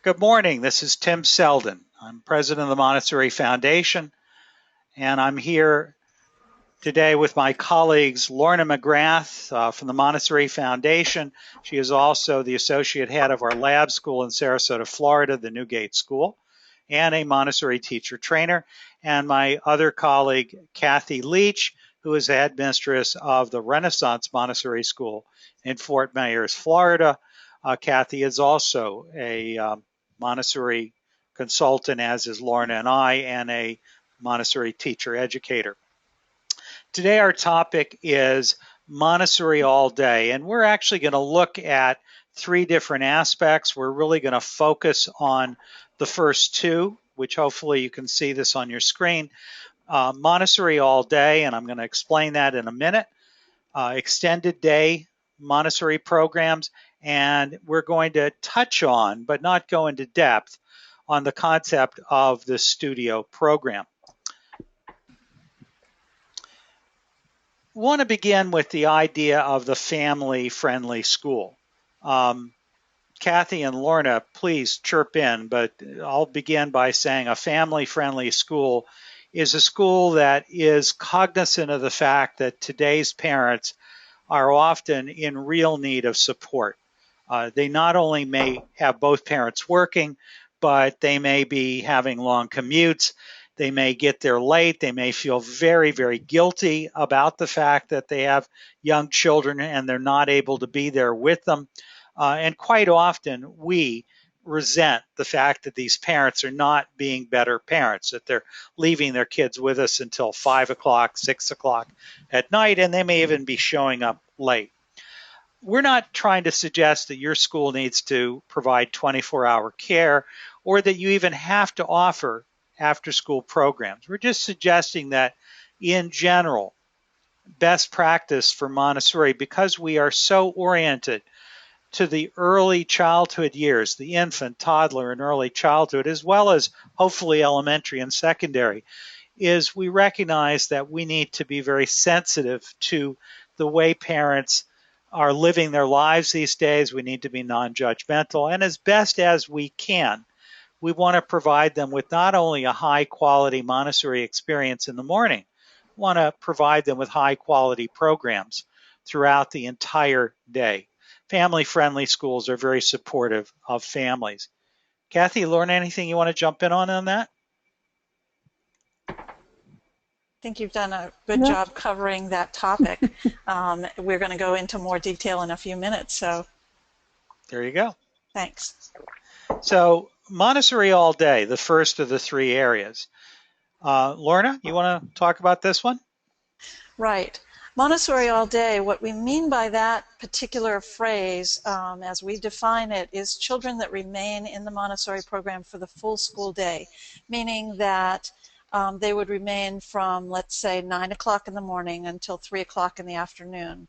Good morning. This is Tim Selden. I'm president of the Montessori Foundation, and I'm here today with my colleagues Lorna McGrath from the Montessori Foundation. She is also the associate head of our lab school in Sarasota, Florida, the Newgate School, and a Montessori teacher trainer. And my other colleague, Kathy Leach, who is the headmistress of the Renaissance Montessori School in Fort Myers, Florida. Kathy is also a Montessori consultant, as is Lorna and I, and a Montessori teacher educator. Today our topic is Montessori All Day, and we're actually going to look at three different aspects. We're really going to focus on the first two, which hopefully you can see this on your screen. Montessori All Day, and I'm going to explain that in a minute. Extended day Montessori programs, and we're going to touch on, but not go into depth, on the concept of the studio program. I want to begin with the idea of the family-friendly school. Kathy and Lorna, please chirp in, but I'll begin by saying a family-friendly school is a school that is cognizant of the fact that today's parents are often in real need of support. They not only may have both parents working, but they may be having long commutes. They may get there late. They may feel very, very guilty about the fact that they have young children and they're not able to be there with them. And quite often we resent the fact that these parents are not being better parents, that they're leaving their kids with us until 5 o'clock, 6 o'clock at night, and they may even be showing up late. We're not trying to suggest that your school needs to provide 24-hour care or that you even have to offer after-school programs. We're just suggesting that in general, best practice for Montessori, because we are so oriented to the early childhood years, the infant, toddler, and early childhood, as well as hopefully elementary and secondary, is we recognize that we need to be very sensitive to the way parents are living their lives these days. We need to be non-judgmental, and as best as we can, we want to provide them with not only a high-quality Montessori experience in the morning, we want to provide them with high-quality programs throughout the entire day. Family-friendly schools are very supportive of families. Kathy, Lorna, anything you want to jump in on that? I think you've done a good job covering that topic. We're going to go into more detail in a few minutes. So there you go. Thanks. So Montessori All Day, the first of the three areas. Lorna, you want to talk about this one? Right. Montessori All Day, what we mean by that particular phrase, as we define it, is children that remain in the Montessori program for the full school day, meaning that they would remain from, let's say, 9 o'clock in the morning until 3 o'clock in the afternoon.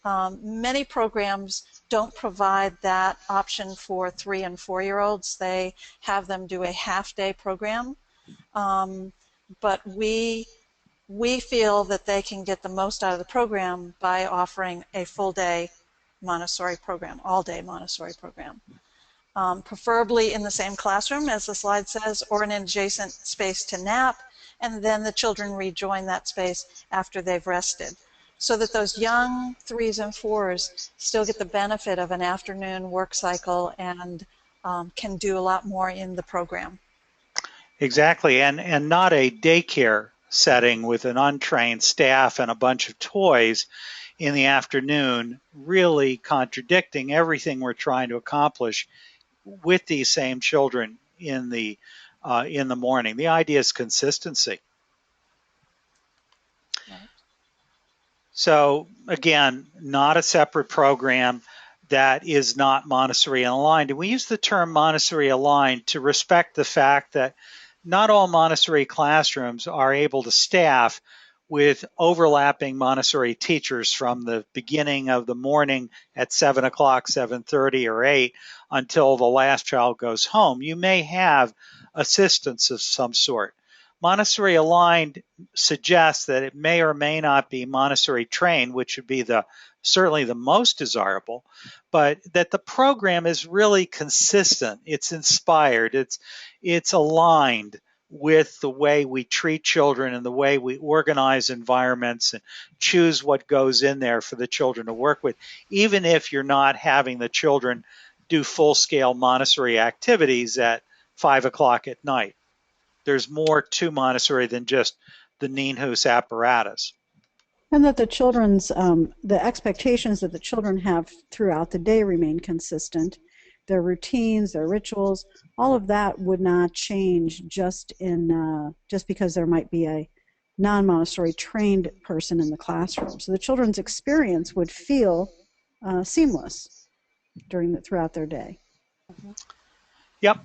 Many programs don't provide that option for 3- and 4-year-olds. They have them do a half-day program, but we feel that they can get the most out of the program by offering a full-day Montessori program, all-day Montessori program. Preferably in the same classroom, as the slide says, or in an adjacent space to nap, and then the children rejoin that space after they've rested, so that those young 3s and 4s still get the benefit of an afternoon work cycle and can do a lot more in the program. Exactly, and not a daycare setting with an untrained staff and a bunch of toys in the afternoon, really contradicting everything we're trying to accomplish with these same children in the morning. The idea is consistency. Right. So again, not a separate program that is not Montessori aligned. And we use the term Montessori aligned to respect the fact that not all Montessori classrooms are able to staff with overlapping Montessori teachers from the beginning of the morning at 7 o'clock, 7:30 or 8 until the last child goes home. You may have assistance of some sort. Montessori aligned suggests that it may or may not be Montessori trained, which would be the certainly the most desirable, but that the program is really consistent. It's inspired. It's aligned with the way we treat children and the way we organize environments and choose what goes in there for the children to work with, even if you're not having the children do full-scale Montessori activities at 5 o'clock at night. There's more to Montessori than just the Nienhuis apparatus. And that the children's, the expectations that the children have throughout the day remain consistent. Their routines, their rituals, all of that would not change just because there might be a non-Montessori trained person in the classroom. So the children's experience would feel seamless throughout their day. Yep.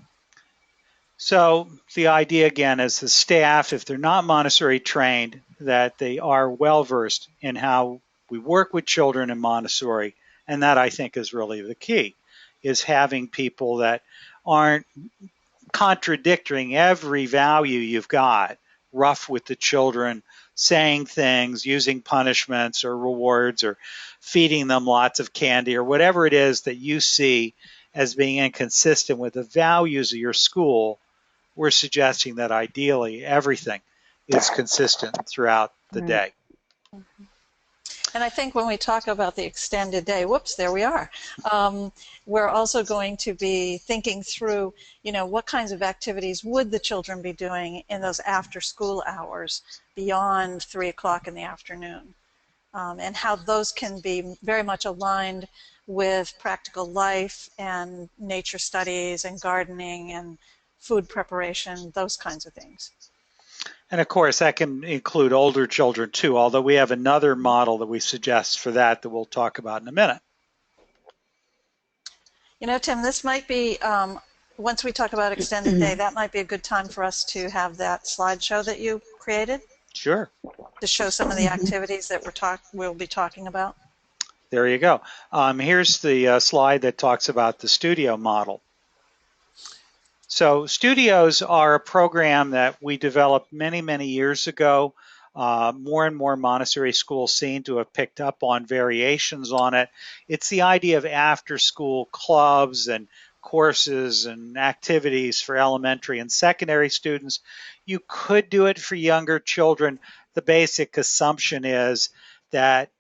So the idea again is the staff, if they're not Montessori trained, that they are well versed in how we work with children in Montessori. And that, I think, is really the key, is having people that aren't contradicting every value you've got, rough with the children, saying things, using punishments or rewards or feeding them lots of candy or whatever it is that you see as being inconsistent with the values of your school. We're suggesting that ideally everything is consistent throughout the day. And I think when we talk about the extended day, whoops, there we are. We're also going to be thinking through, what kinds of activities would the children be doing in those after-school hours beyond 3 o'clock in the afternoon, and how those can be very much aligned with practical life and nature studies and gardening and food preparation, those kinds of things. And of course, that can include older children too, although we have another model that we suggest for that we'll talk about in a minute. Tim, this might be, once we talk about extended day, that might be a good time for us to have that slideshow that you created. Sure. To show some of the activities that we'll be talking about. There you go. Here's the slide that talks about the studio model. So studios are a program that we developed many, many years ago. More and more Montessori schools seem to have picked up on variations on it. It's the idea of after-school clubs and courses and activities for elementary and secondary students. You could do it for younger children. The basic assumption is that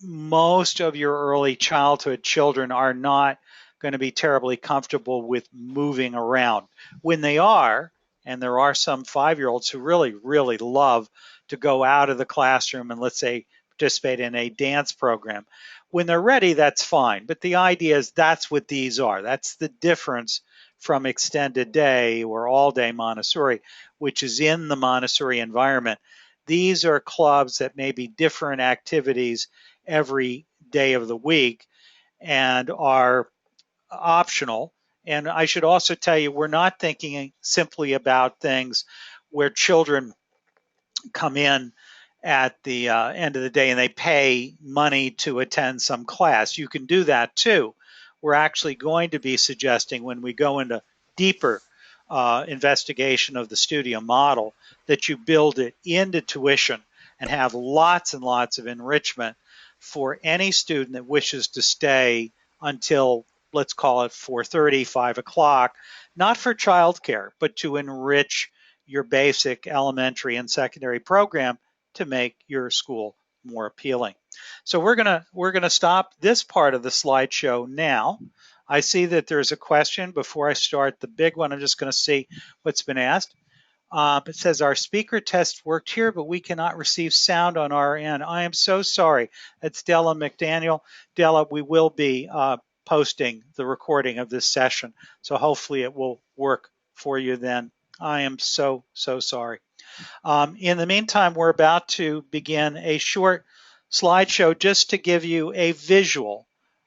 most of your early childhood children are not going to be terribly comfortable with moving around. When they are, and there are some 5-year-olds who really, really love to go out of the classroom and, let's say, participate in a dance program. When they're ready, that's fine. But the idea is that's what these are. That's the difference from extended day or all day Montessori, which is in the Montessori environment. These are clubs that may be different activities every day of the week and are optional. And I should also tell you, we're not thinking simply about things where children come in at the end of the day and they pay money to attend some class. You can do that too. We're actually going to be suggesting, when we go into deeper investigation of the studio model, that you build it into tuition and have lots and lots of enrichment for any student that wishes to stay until, let's call it 4:30, 5 o'clock, not for childcare, but to enrich your basic elementary and secondary program to make your school more appealing. So we're gonna stop this part of the slideshow now. I see that there's a question before I start the big one. I'm just going to see what's been asked. It says our speaker test worked here, but we cannot receive sound on our end. I am so sorry. That's Della McDaniel. Della, we will be posting the recording of this session, so hopefully it will work for you then. I am so sorry. In the meantime, we're about to begin a short slideshow just to give you a visual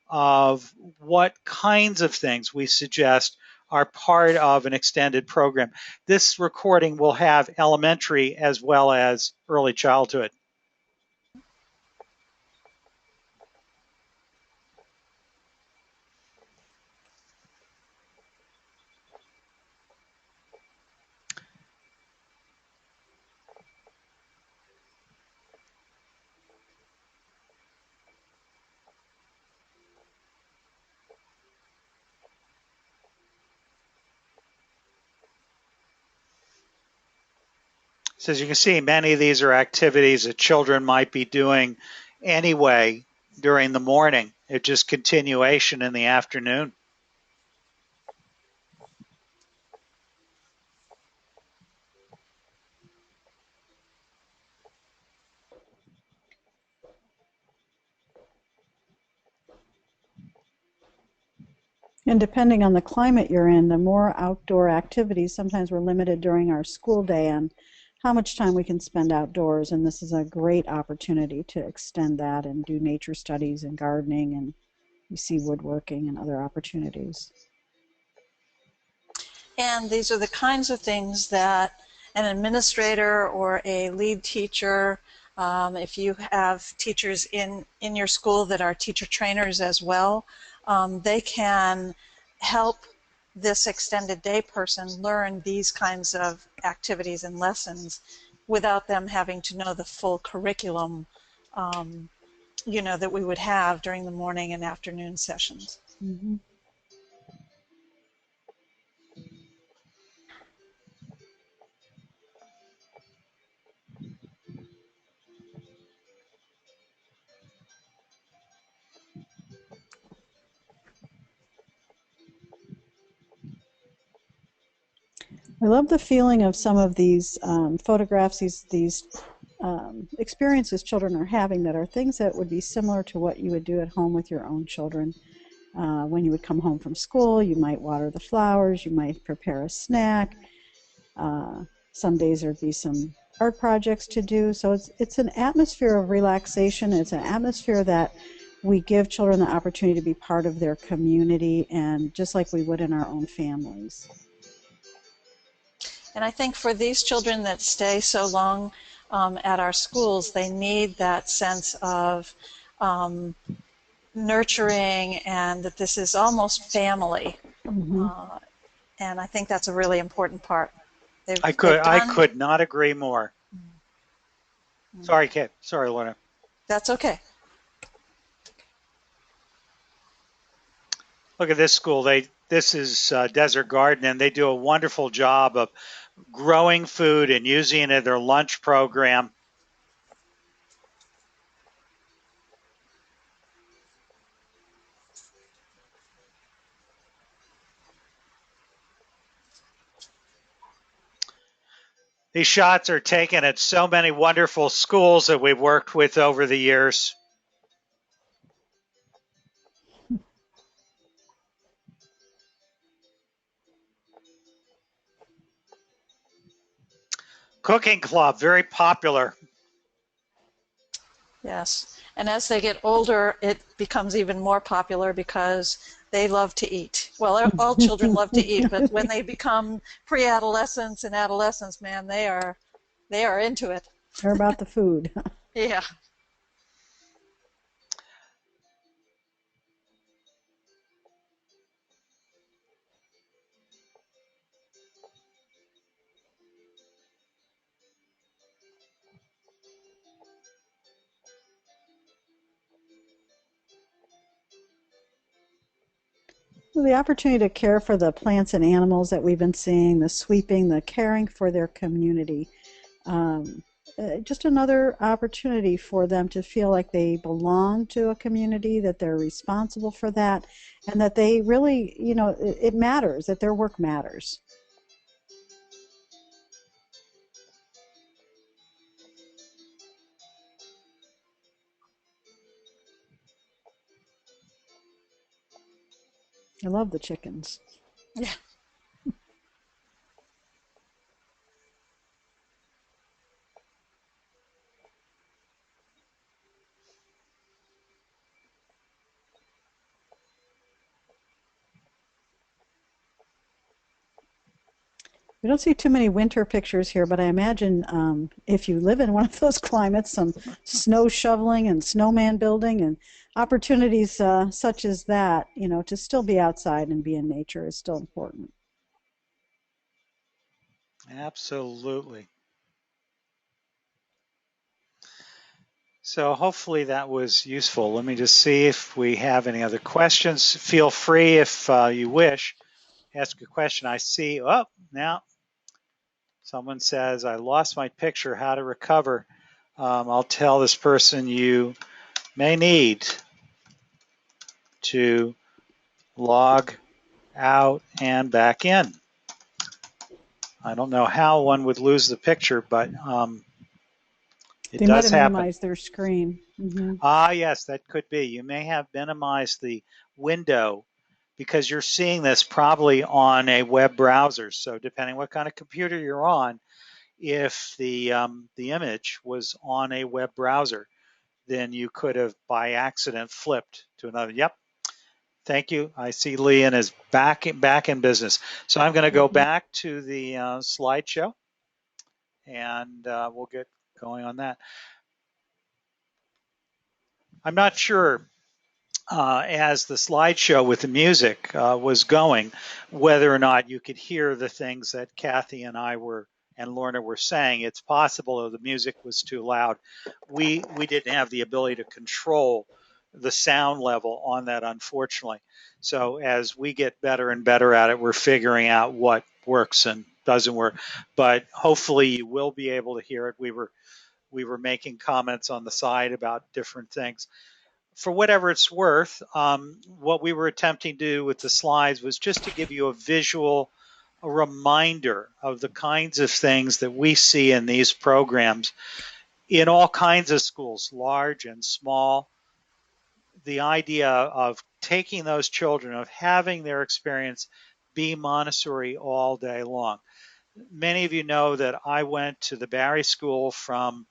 of what kinds of things we suggest are part of an extended program. This recording will have elementary as well as early childhood. So as you can see, many of these are activities that children might be doing anyway during the morning. It's just continuation in the afternoon. And depending on the climate you're in, the more outdoor activities, sometimes we're limited during our school day on how much time we can spend outdoors. And this is a great opportunity to extend that and do nature studies and gardening, and you see woodworking and other opportunities. And these are the kinds of things that an administrator or a lead teacher, if you have teachers in your school that are teacher trainers as well, they can help this extended day person learn these kinds of activities and lessons without them having to know the full curriculum, that we would have during the morning and afternoon sessions. Mm-hmm. I love the feeling of some of these photographs, these experiences children are having that are things that would be similar to what you would do at home with your own children. When you would come home from school, you might water the flowers, you might prepare a snack. Some days there'd be some art projects to do. So it's an atmosphere of relaxation. It's an atmosphere that we give children the opportunity to be part of their community, and just like we would in our own families. And I think for these children that stay so long at our schools, they need that sense of nurturing, and that this is almost family. Mm-hmm. And I think that's a really important part. I could not agree more. Sorry, Kate. Sorry, Lorna. That's okay. Look at this school. This is Desert Garden, and they do a wonderful job of growing food and using it in their lunch program. These shots are taken at so many wonderful schools that we've worked with over the years. Cooking club, very popular. Yes. And as they get older, it becomes even more popular because they love to eat. Well, all children love to eat, but when they become pre-adolescents and adolescents, man, they are into it. They're about the food. Yeah. Well, the opportunity to care for the plants and animals that we've been seeing, the sweeping, the caring for their community. Just another opportunity for them to feel like they belong to a community, that they're responsible for that, and that they really, it matters, that their work matters. I love the chickens. Yeah. We don't see too many winter pictures here, but I imagine if you live in one of those climates, some snow shoveling and snowman building and opportunities such as that, to still be outside and be in nature is still important. Absolutely. So hopefully that was useful. Let me just see if we have any other questions. Feel free, if you wish, ask a question. I see, now Someone says, I lost my picture, how to recover. I'll tell this person you may need to log out and back in. I don't know how one would lose the picture, but it They might does have happen. minimized their screen. Ah, yes, that could be. You may have minimized the window because you're seeing this probably on a web browser. So depending what kind of computer you're on, if the image was on a web browser, then you could have by accident flipped to another. Yep. Thank you. I see Leon is back in business. So I'm going to go back to the slideshow, and we'll get going on that. I'm not sure as the slideshow with the music was going, whether or not you could hear the things that Kathy and I were and Lorna were saying. It's possible that the music was too loud. We didn't have the ability to control the sound level on that, unfortunately. So as we get better and better at it, we're figuring out what works and doesn't work. But hopefully you will be able to hear it. We were making comments on the side about different things. For whatever it's worth, what we were attempting to do with the slides was just to give you a reminder of the kinds of things that we see in these programs in all kinds of schools, large and small. The idea of taking those children, of having their experience be Montessori all day long. Many of you know that I went to the Barry School from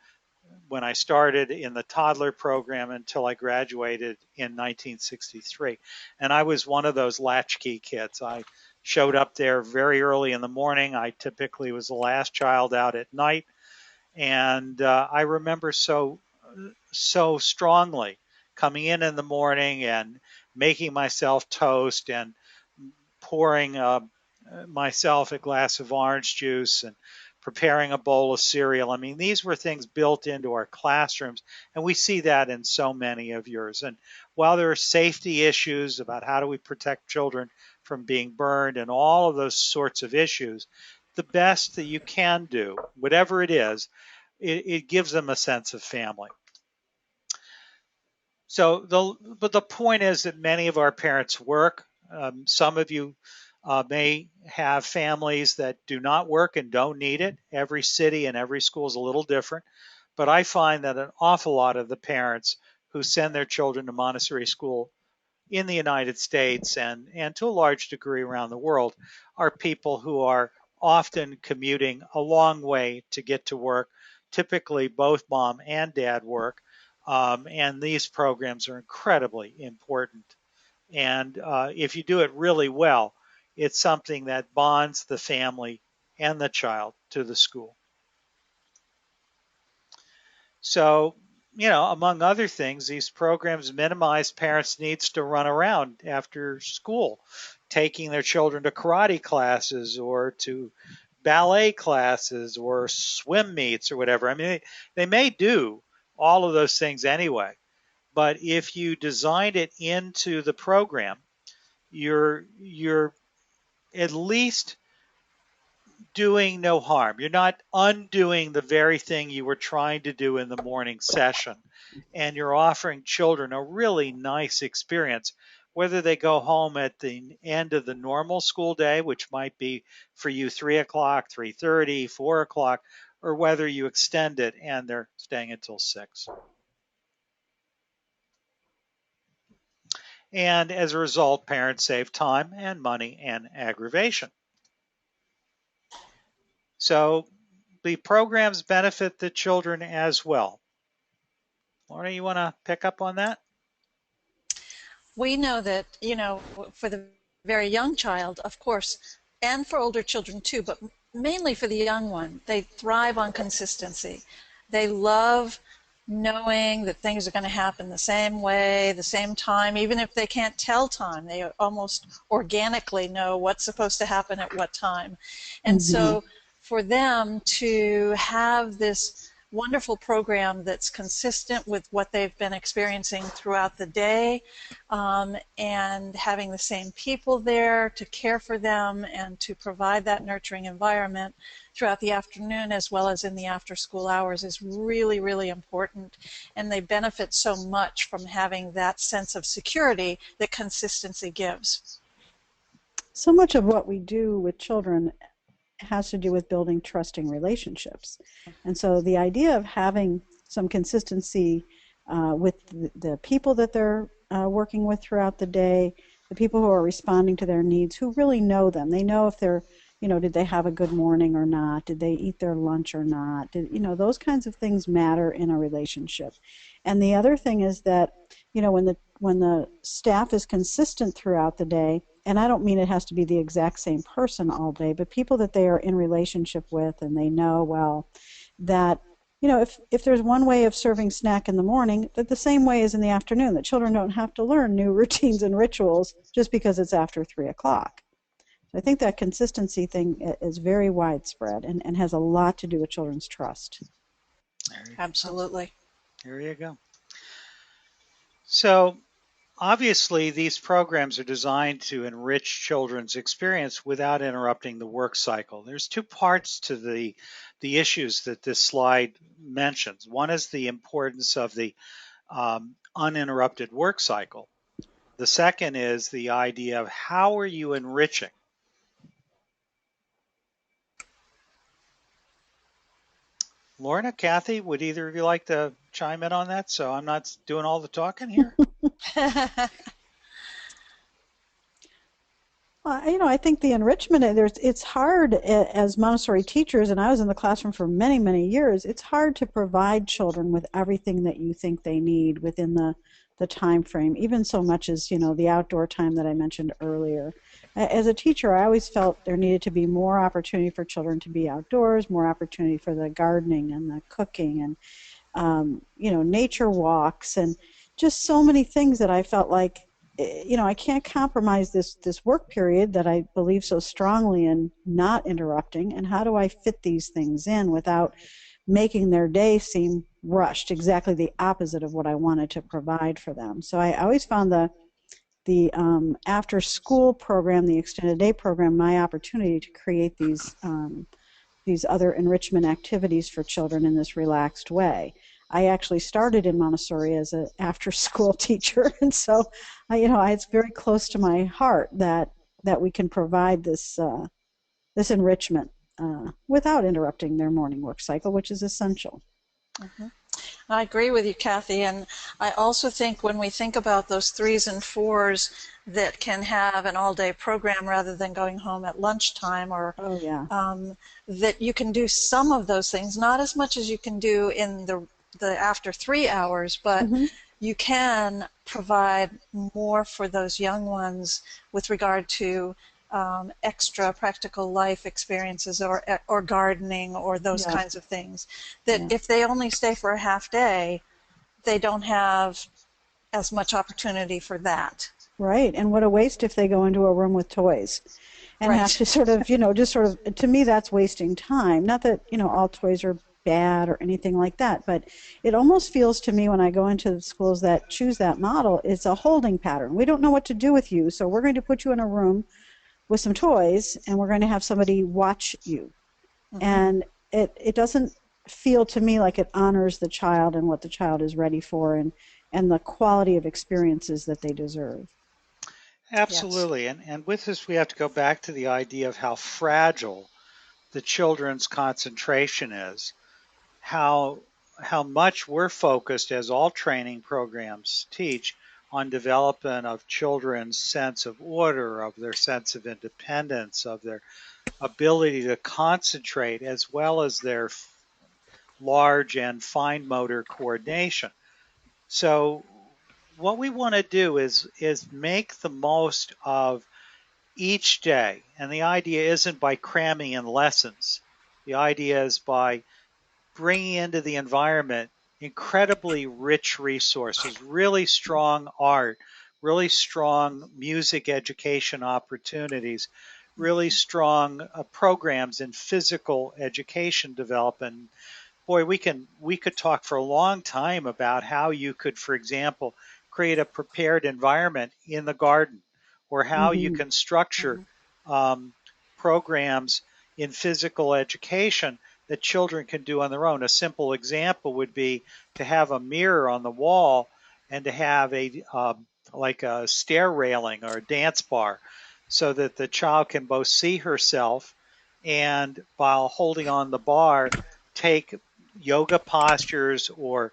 when I started in the toddler program until I graduated in 1963. And I was one of those latchkey kids. I showed up there very early in the morning. I typically was the last child out at night. And I remember so strongly coming in the morning and making myself toast and pouring myself a glass of orange juice and preparing a bowl of cereal. I mean, these were things built into our classrooms, and we see that in so many of yours. And while there are safety issues about how do we protect children from being burned and all of those sorts of issues, the best that you can do, whatever it is, it gives them a sense of family. So, but the point is that many of our parents work. Some of you may have families that do not work and don't need it. Every city and every school is a little different. But I find that an awful lot of the parents who send their children to Montessori school in the United States and to a large degree around the world are people who are often commuting a long way to get to work. Typically, both mom and dad work. And these programs are incredibly important. And if you do it really well, it's something that bonds the family and the child to the school. So, among other things, these programs minimize parents' needs to run around after school, taking their children to karate classes or to ballet classes or swim meets or whatever. I mean, they may do all of those things anyway. But if you designed it into the program, you're at least doing no harm. You're not undoing the very thing you were trying to do in the morning session. And you're offering children a really nice experience, whether they go home at the end of the normal school day, which might be for you 3 o'clock, 3:30, 4 o'clock, or whether you extend it and they're staying until 6. And as a result, parents save time and money and aggravation. So the programs benefit the children as well. Lorna, you want to pick up on that? We know that, for the very young child, of course, and for older children too, but mainly for the young one, they thrive on consistency. They love knowing that things are going to happen the same way, the same time, even if they can't tell time. They almost organically know what's supposed to happen at what time. And so for them to have this wonderful program that's consistent with what they've been experiencing throughout the day, and having the same people there to care for them and to provide that nurturing environment throughout the afternoon as well as in the after school hours is really, really important. And they benefit so much from having that sense of security that consistency gives. So much of what we do with children has to do with building trusting relationships. And so the idea of having some consistency with the people that they're working with throughout the day, the people who are responding to their needs, who really know them. They know if they're, did they have a good morning or not? Did they eat their lunch or not? Those kinds of things matter in a relationship. And the other thing is that, when the staff is consistent throughout the day, and I don't mean it has to be the exact same person all day, but people that they are in relationship with and they know well that, if there's one way of serving snack in the morning, that the same way is in the afternoon, that children don't have to learn new routines and rituals just because it's after 3 o'clock. So I think that consistency thing is very widespread and has a lot to do with children's trust. Absolutely. There you go. So obviously, these programs are designed to enrich children's experience without interrupting the work cycle. There's two parts to the issues that this slide mentions. One is the importance of the uninterrupted work cycle. The second is the idea of how are you enriching? Lorna, Kathy, would either of you like to chime in on that so I'm not doing all the talking here? I think the enrichment, it's hard as Montessori teachers, and I was in the classroom for many, many years, it's hard to provide children with everything that you think they need within the time frame, even so much as, the outdoor time that I mentioned earlier. As a teacher, I always felt there needed to be more opportunity for children to be outdoors, more opportunity for the gardening and the cooking and, nature walks, and just so many things that I felt like, I can't compromise this work period that I believe so strongly in not interrupting, and how do I fit these things in without making their day seem rushed, exactly the opposite of what I wanted to provide for them. So I always found the after school program, the extended day program, my opportunity to create these other enrichment activities for children in this relaxed way. I actually started in Montessori as an after-school teacher, and so, it's very close to my heart that we can provide this enrichment without interrupting their morning work cycle, which is essential. Mm-hmm. I agree with you, Kathy, and I also think when we think about those 3s and 4s that can have an all-day program rather than going home at lunchtime, or that you can do some of those things, not as much as you can do in the after 3 hours, but you can provide more for those young ones with regard to extra practical life experiences or gardening or those kinds of things that if they only stay for a half day, they don't have as much opportunity for that. Right, and what a waste if they go into a room with toys and have to sort of, to me that's wasting time. Not that, all toys are bad or anything like that, but it almost feels to me when I go into schools that choose that model, it's a holding pattern. We don't know what to do with you, so we're going to put you in a room with some toys and we're going to have somebody watch you. And it doesn't feel to me like it honors the child and what the child is ready for, and the quality of experiences that they deserve. Absolutely. Yes. And with this, we have to go back to the idea of how fragile the children's concentration is, how much we're focused, as all training programs teach, on development of children's sense of order, of their sense of independence, of their ability to concentrate, as well as their large and fine motor coordination. So what we want to do is make the most of each day. And the idea isn't by cramming in lessons. The idea is by bringing into the environment incredibly rich resources, really strong art, really strong music education opportunities, really strong programs in physical education development, boy, we could talk for a long time about how you could, for example, create a prepared environment in the garden, or how you Mm-hmm. can structure um, programs in physical education that children can do on their own. A simple example would be to have a mirror on the wall and to have a like a stair railing or a dance bar, so that the child can both see herself and, while holding on the bar, take yoga postures or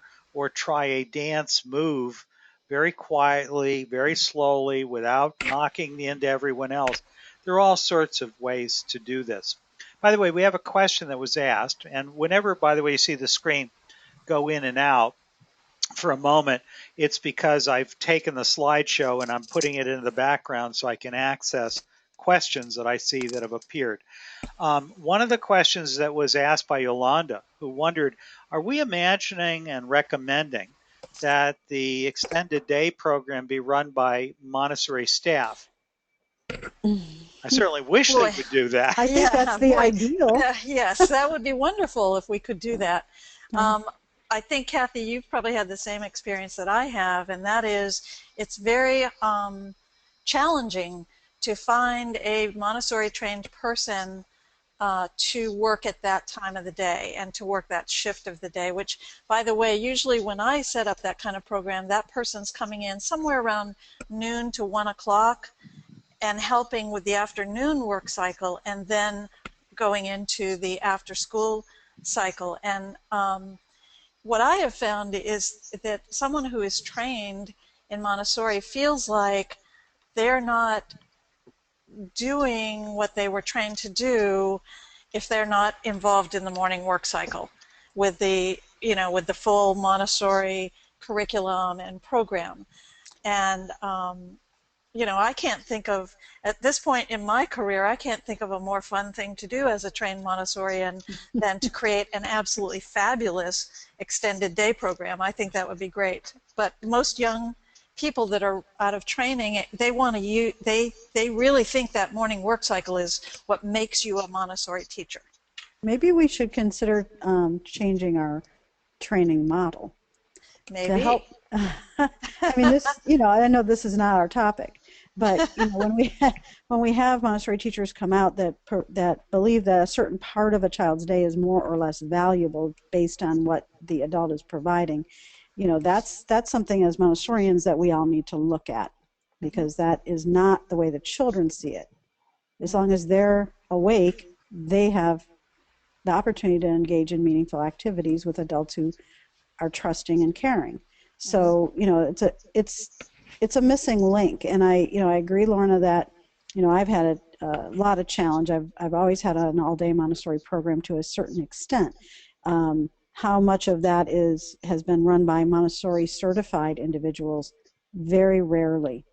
try a dance move very quietly, very slowly, without knocking into everyone else. There are all sorts of ways to do this. By the way, we have a question that was asked, and whenever, by the way, you see the screen go in and out for a moment, it's because I've taken the slideshow and I'm putting it into the background so I can access questions that I see that have appeared. One of the questions that was asked by Yolanda, who wondered, are we imagining and recommending that the extended day program be run by Montessori staff? I certainly wish they Boy, would do that. I think that's yeah, the boy, ideal. yes, that would be wonderful if we could do that. Yeah. I think, Kathy, you've probably had the same experience that I have, and that is it's very challenging to find a Montessori trained person to work at that time of the day and to work that shift of the day, which, by the way, usually when I set up that kind of program, that person's coming in somewhere around noon to 1 o'clock and helping with the afternoon work cycle and then going into the after school cycle. And what I have found is that someone who is trained in Montessori feels like they're not doing what they were trained to do if they're not involved in the morning work cycle with the, with the full Montessori curriculum and program. And I can't think of, at this point in my career, I can't think of a more fun thing to do as a trained Montessorian than to create an absolutely fabulous extended day program. I think that would be great. But most young people that are out of training, they want to use, they really think that morning work cycle is what makes you a Montessori teacher. Maybe we should consider changing our training model to Maybe. help. I mean, this, I know this is not our topic, but when we when we have Montessori teachers come out that believe that a certain part of a child's day is more or less valuable based on what the adult is providing, that's something as Montessorians that we all need to look at, because that is not the way the children see it. As long as they're awake, they have the opportunity to engage in meaningful activities with adults who are trusting and caring. So it's a missing link, and I agree, Lorna, that I've had a lot of challenge. I've always had an all-day Montessori program to a certain extent. How much of that has been run by Montessori certified individuals? Very rarely.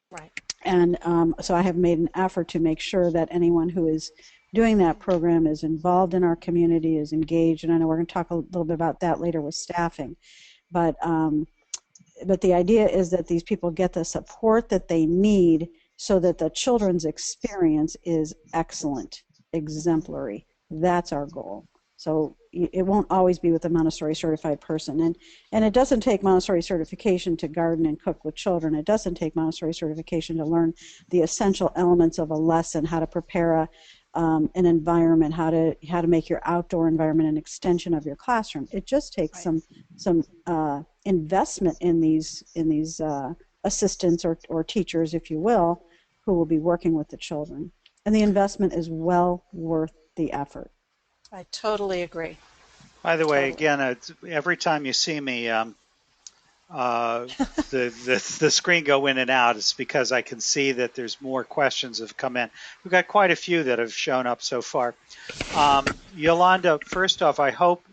Right. And so I have made an effort to make sure that anyone who is doing that program is involved in our community, is engaged, and I know we're going to talk a little bit about that later with staffing. But the idea is that these people get the support that they need so that the children's experience is excellent, exemplary. That's our goal. So it won't always be with a Montessori certified person. And it doesn't take Montessori certification to garden and cook with children. It doesn't take Montessori certification to learn the essential elements of a lesson, how to prepare an environment, how to make your outdoor environment an extension of your classroom. It just takes some investment in these assistants or teachers, if you will, who will be working with the children. And the investment is well worth the effort. I totally agree. By the way, Totally. again, every time you see me, the screen go in and out, it's because I can see that there's more questions have come in. We've got quite a few that have shown up so far. Yolanda, first off, I hope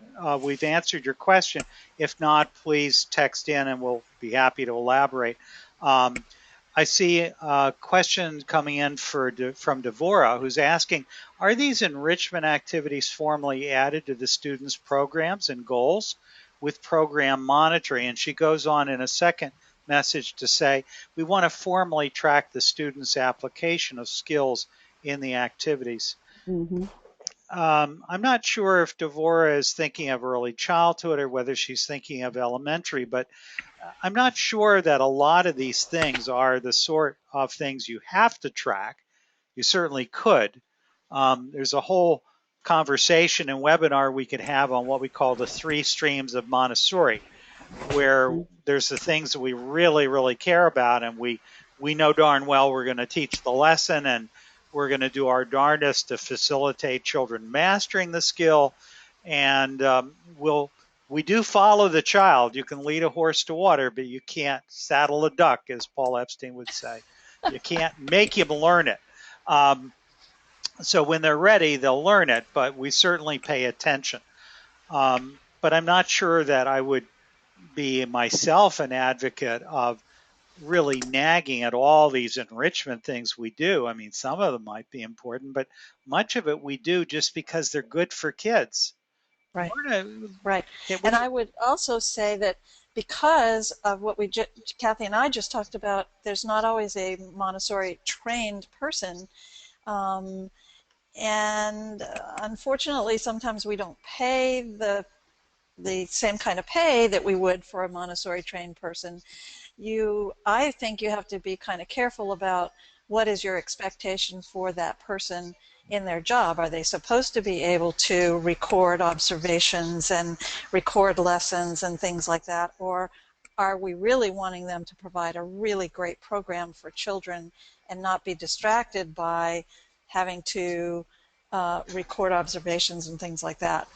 we've answered your question. If not, please text in and we'll be happy to elaborate. I see a question coming in from Devora, who's asking, are these enrichment activities formally added to the students' programs and goals with program monitoring? And she goes on in a second message to say, we want to formally track the students' application of skills in the activities. Mm-hmm. I'm not sure if Devora is thinking of early childhood or whether she's thinking of elementary, but I'm not sure that a lot of these things are the sort of things you have to track. You certainly could. There's a whole conversation and webinar we could have on what we call the 3 streams of Montessori, where there's the things that we really, really care about, and we know darn well we're going to teach the lesson, and we're going to do our darndest to facilitate children mastering the skill, and we do follow the child. You can lead a horse to water, but you can't saddle a duck, as Paul Epstein would say. You can't make him learn it. So when they're ready, they'll learn it, but we certainly pay attention. But I'm not sure that I would be myself an advocate of really nagging at all these enrichment things we do. I mean, some of them might be important, but much of it we do just because they're good for kids. Right. Lorna, Right. what And do you, I would also say that because of what Kathy and I just talked about, there's not always a Montessori trained person. Um, and unfortunately, sometimes we don't pay the same kind of pay that we would for a Montessori trained person. I think you have to be kind of careful about what is your expectation for that person in their job. Are they supposed to be able to record observations and record lessons and things like that, or are we really wanting them to provide a really great program for children and not be distracted by having to record observations and things like that?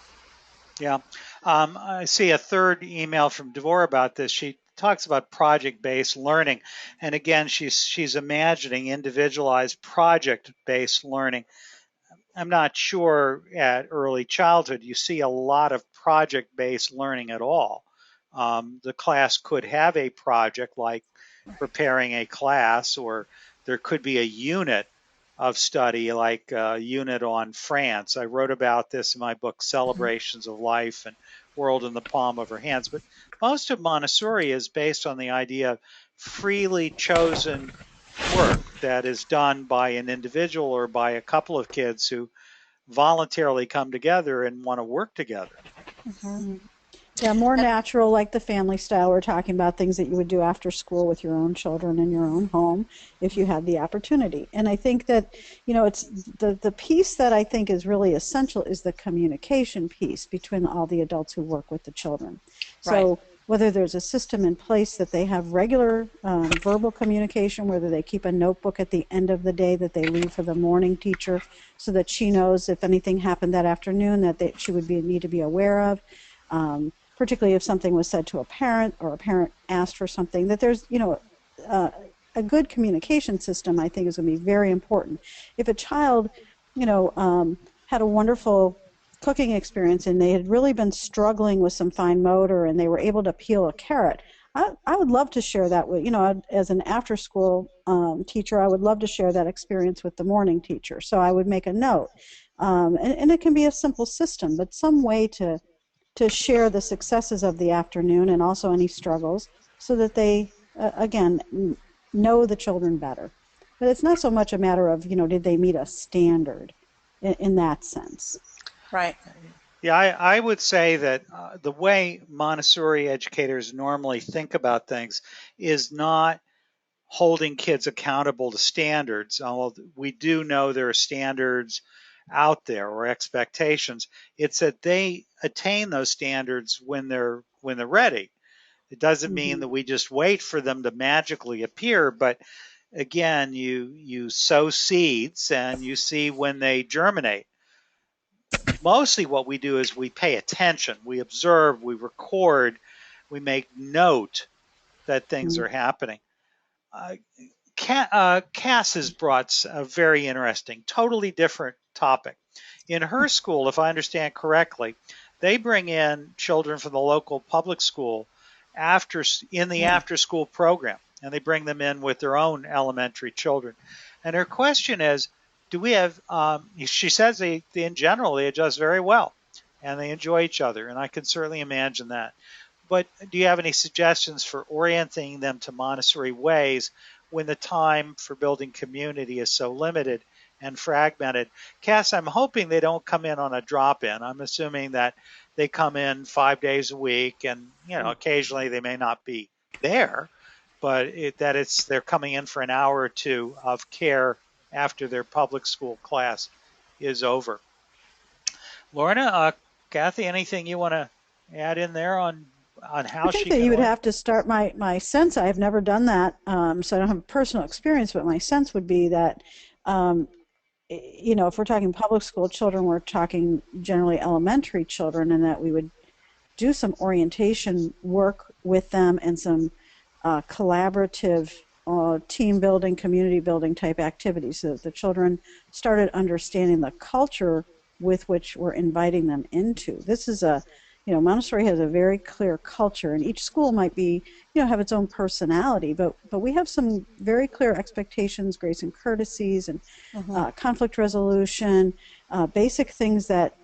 yeah. I see a third email from Devore about this. She talks about project-based learning. And again, she's imagining individualized project-based learning. I'm not sure at early childhood you see a lot of project-based learning at all. The class could have a project like preparing a class, or there could be a unit of study like a unit on France. I wrote about this in my book, Celebrations of Life and World in the Palm of Her Hands. But most of Montessori is based on the idea of freely chosen work that is done by an individual or by a couple of kids who voluntarily come together and want to work together. Mm-hmm. Yeah, more natural, like the family style. We're talking about things that you would do after school with your own children in your own home if you had the opportunity. And I think that, it's the piece that I think is really essential is the communication piece between all the adults who work with the children. So Right. whether there's a system in place that they have regular verbal communication, whether they keep a notebook at the end of the day that they leave for the morning teacher so that she knows if anything happened that afternoon that she would need to be aware of. Particularly if something was said to a parent or a parent asked for something, that there's, a good communication system, I think, is going to be very important. If a child, had a wonderful cooking experience and they had really been struggling with some fine motor and they were able to peel a carrot, I would love to share that with, as an after school teacher, I would love to share that experience with the morning teacher. So I would make a note. And it can be a simple system, but some way to share the successes of the afternoon and also any struggles so that they, again, know the children better. But it's not so much a matter of, did they meet a standard in that sense. Right. Yeah, I would say that the way Montessori educators normally think about things is not holding kids accountable to standards. Although we do know there are standards out there or expectations. It's that they attain those standards when they're ready. It doesn't mean Mm-hmm. that we just wait for them to magically appear, but again, you sow seeds and you see when they germinate. Mostly what we do is we pay attention, we observe, we record, we make note that things are happening. Uh, Cass has brought a very interesting, totally different topic. In her school, if I understand correctly, they bring in children from the local public school in the Yeah. after school program, and they bring them in with their own elementary children. And her question is, do we have? She says in general they adjust very well, and they enjoy each other, and I can certainly imagine that. But do you have any suggestions for orienting them to Montessori ways when the time for building community is so limited and fragmented. Cass, I'm hoping they don't come in on a drop-in. I'm assuming that they come in 5 days a week, and occasionally they may not be there, but they're coming in for an hour or two of care after their public school class is over. Lorna, Kathy, anything you want to add in there on how I think she that can you would learn? have to start. My sense, I've never done that, so I don't have personal experience, but my sense would be that, if we're talking public school children, we're talking generally elementary children, and that we would do some orientation work with them and some collaborative team building, community building type activities so that the children started understanding the culture with which we're inviting them into. This is Montessori has a very clear culture, and each school might be, have its own personality, but we have some very clear expectations, grace and courtesies, and conflict resolution, basic things that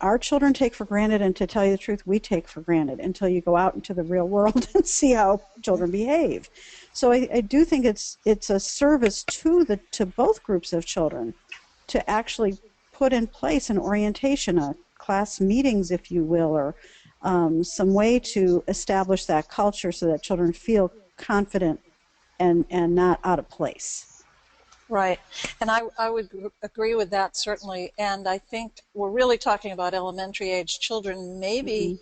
our children take for granted, and to tell you the truth, we take for granted until you go out into the real world and see how children behave. So I do think it's a service to both groups of children to actually put in place an orientation, a class meetings, if you will, or some way to establish that culture so that children feel confident and not out of place. Right. And I would agree with that, certainly. And I think we're really talking about elementary age children. Maybe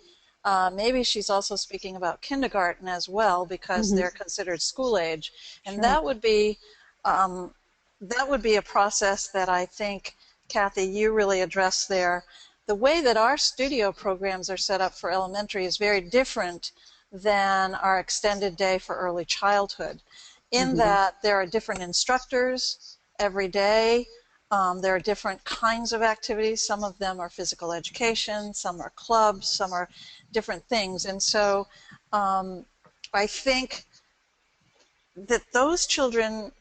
she's also speaking about kindergarten as well, because they're considered school age. And Sure. that would be a process that I think, Kathy, you really addressed there. The way that our studio programs are set up for elementary is very different than our extended day for early childhood, in that there are different instructors every day. There are different kinds of activities. Some of them are physical education, some are clubs, some are different things. And so I think that those children,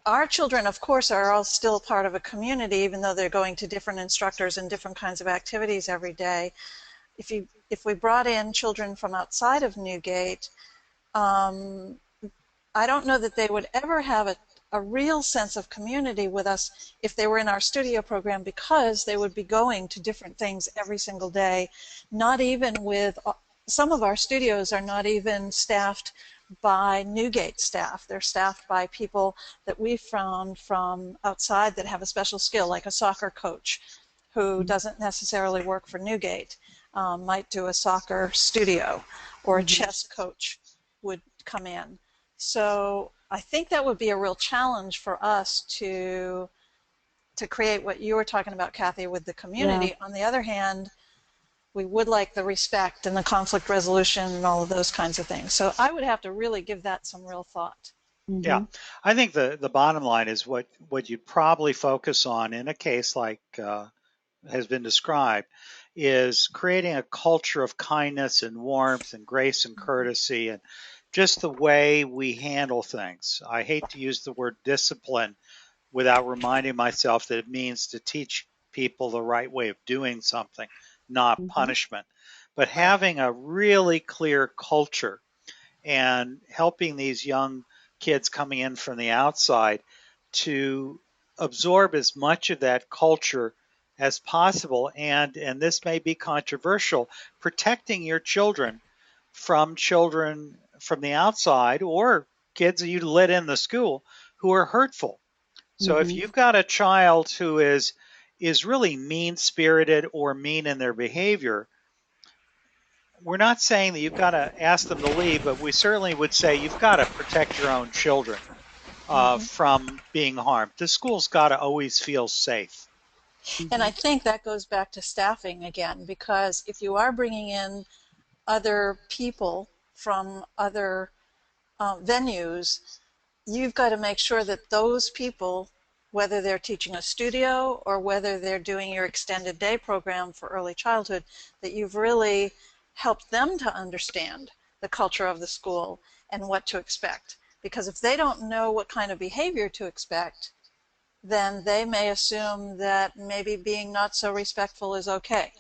our children, of course, are all still part of a community, even though they're going to different instructors and different kinds of activities every day. If we brought in children from outside of Newgate, I don't know that they would ever have a real sense of community with us if they were in our studio program, because they would be going to different things every single day. Not even with, some of our studios are not even staffed by Newgate staff. They're staffed by people that we found from outside that have a special skill, like a soccer coach who doesn't necessarily work for Newgate, might do a soccer studio, or a chess coach would come in. So I think that would be a real challenge for us to create what you were talking about, Kathy, with the community. Yeah. On the other hand, we would like the respect and the conflict resolution and all of those kinds of things. So I would have to really give that some real thought. Yeah, I think the bottom line is what you'd probably focus on in a case like has been described is creating a culture of kindness and warmth and grace and courtesy, and just the way we handle things. I hate to use the word discipline without reminding myself that it means to teach people the right way of doing something, not punishment. But having a really clear culture and helping these young kids coming in from the outside to absorb as much of that culture as possible. And this may be controversial, protecting your children from the outside or kids that you let in the school who are hurtful. So if you've got a child who is really mean-spirited or mean in their behavior, we're not saying that you've got to ask them to leave, but we certainly would say you've got to protect your own children from being harmed. The school's got to always feel safe. And I think that goes back to staffing again, because if you are bringing in other people from other venues, you've got to make sure that those people, whether they're teaching a studio or whether they're doing your extended day program for early childhood, that you've really helped them to understand the culture of the school and what to expect. Because if they don't know what kind of behavior to expect, then they may assume that maybe being not so respectful is okay.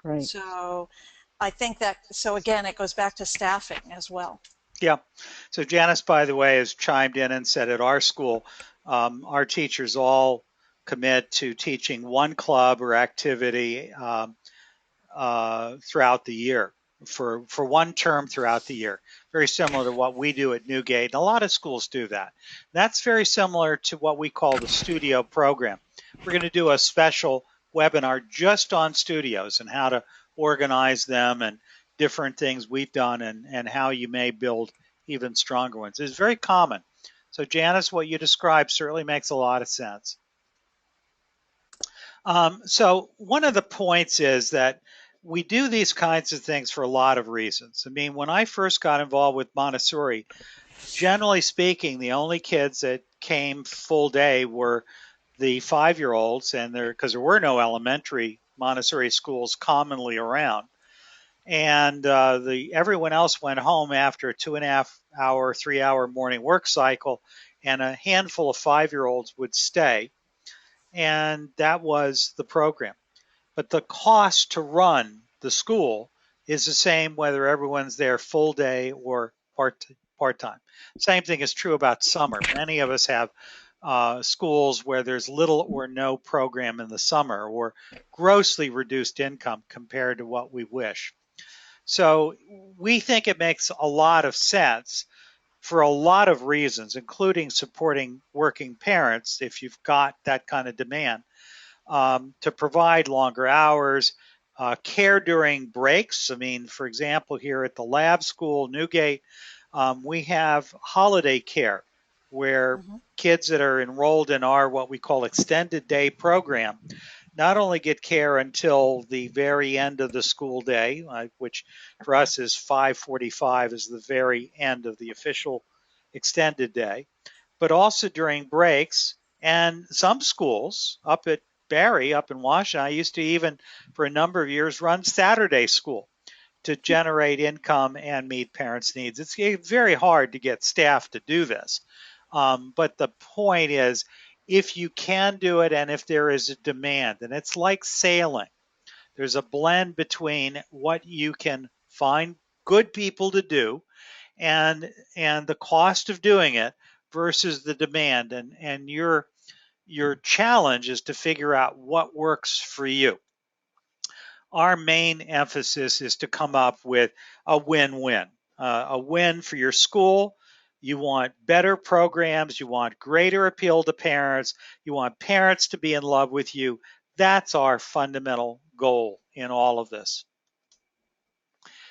Right. So I think that, so again, it goes back to staffing as well. Yeah. So Janice, by the way, has chimed in and said at our school, our teachers all commit to teaching one club or activity throughout the year for one term throughout the year. Very similar to what we do at Newgate. And a lot of schools do that. That's very similar to what we call the studio program. We're going to do a special webinar just on studios and how to organize them and different things we've done and how you may build even stronger ones. It's very common. So Janice, what you described certainly makes a lot of sense. So one of the points is that we do these kinds of things for a lot of reasons. I mean, when I first got involved with Montessori, generally speaking, the only kids that came full day were the 5-year-olds, and because there were no elementary Montessori schools commonly around, and everyone else went home after a 2.5 hour, 3 hour morning work cycle, and a handful of 5-year-olds would stay, and that was the program. But the cost to run the school is the same whether everyone's there full day or part-time. Same thing is true about summer. Many of us have schools where there's little or no program in the summer or grossly reduced income compared to what we wish. So we think it makes a lot of sense for a lot of reasons, including supporting working parents if you've got that kind of demand, to provide longer hours, care during breaks. I mean, for example, here at the lab school, Newgate, we have holiday care where kids that are enrolled in our what we call extended day program not only get care until the very end of the school day, which for us is 5:45 is the very end of the official extended day, but also during breaks. And some schools up at Barry, up in Washington, I used to even for a number of years run Saturday school to generate income and meet parents' needs. It's very hard to get staff to do this. But the point is, if you can do it and if there is a demand, and it's like sailing, there's a blend between what you can find good people to do and the cost of doing it versus the demand. And your challenge is to figure out what works for you. Our main emphasis is to come up with a win-win, a win for your school. You want better programs, you want greater appeal to parents, you want parents to be in love with you. That's our fundamental goal in all of this.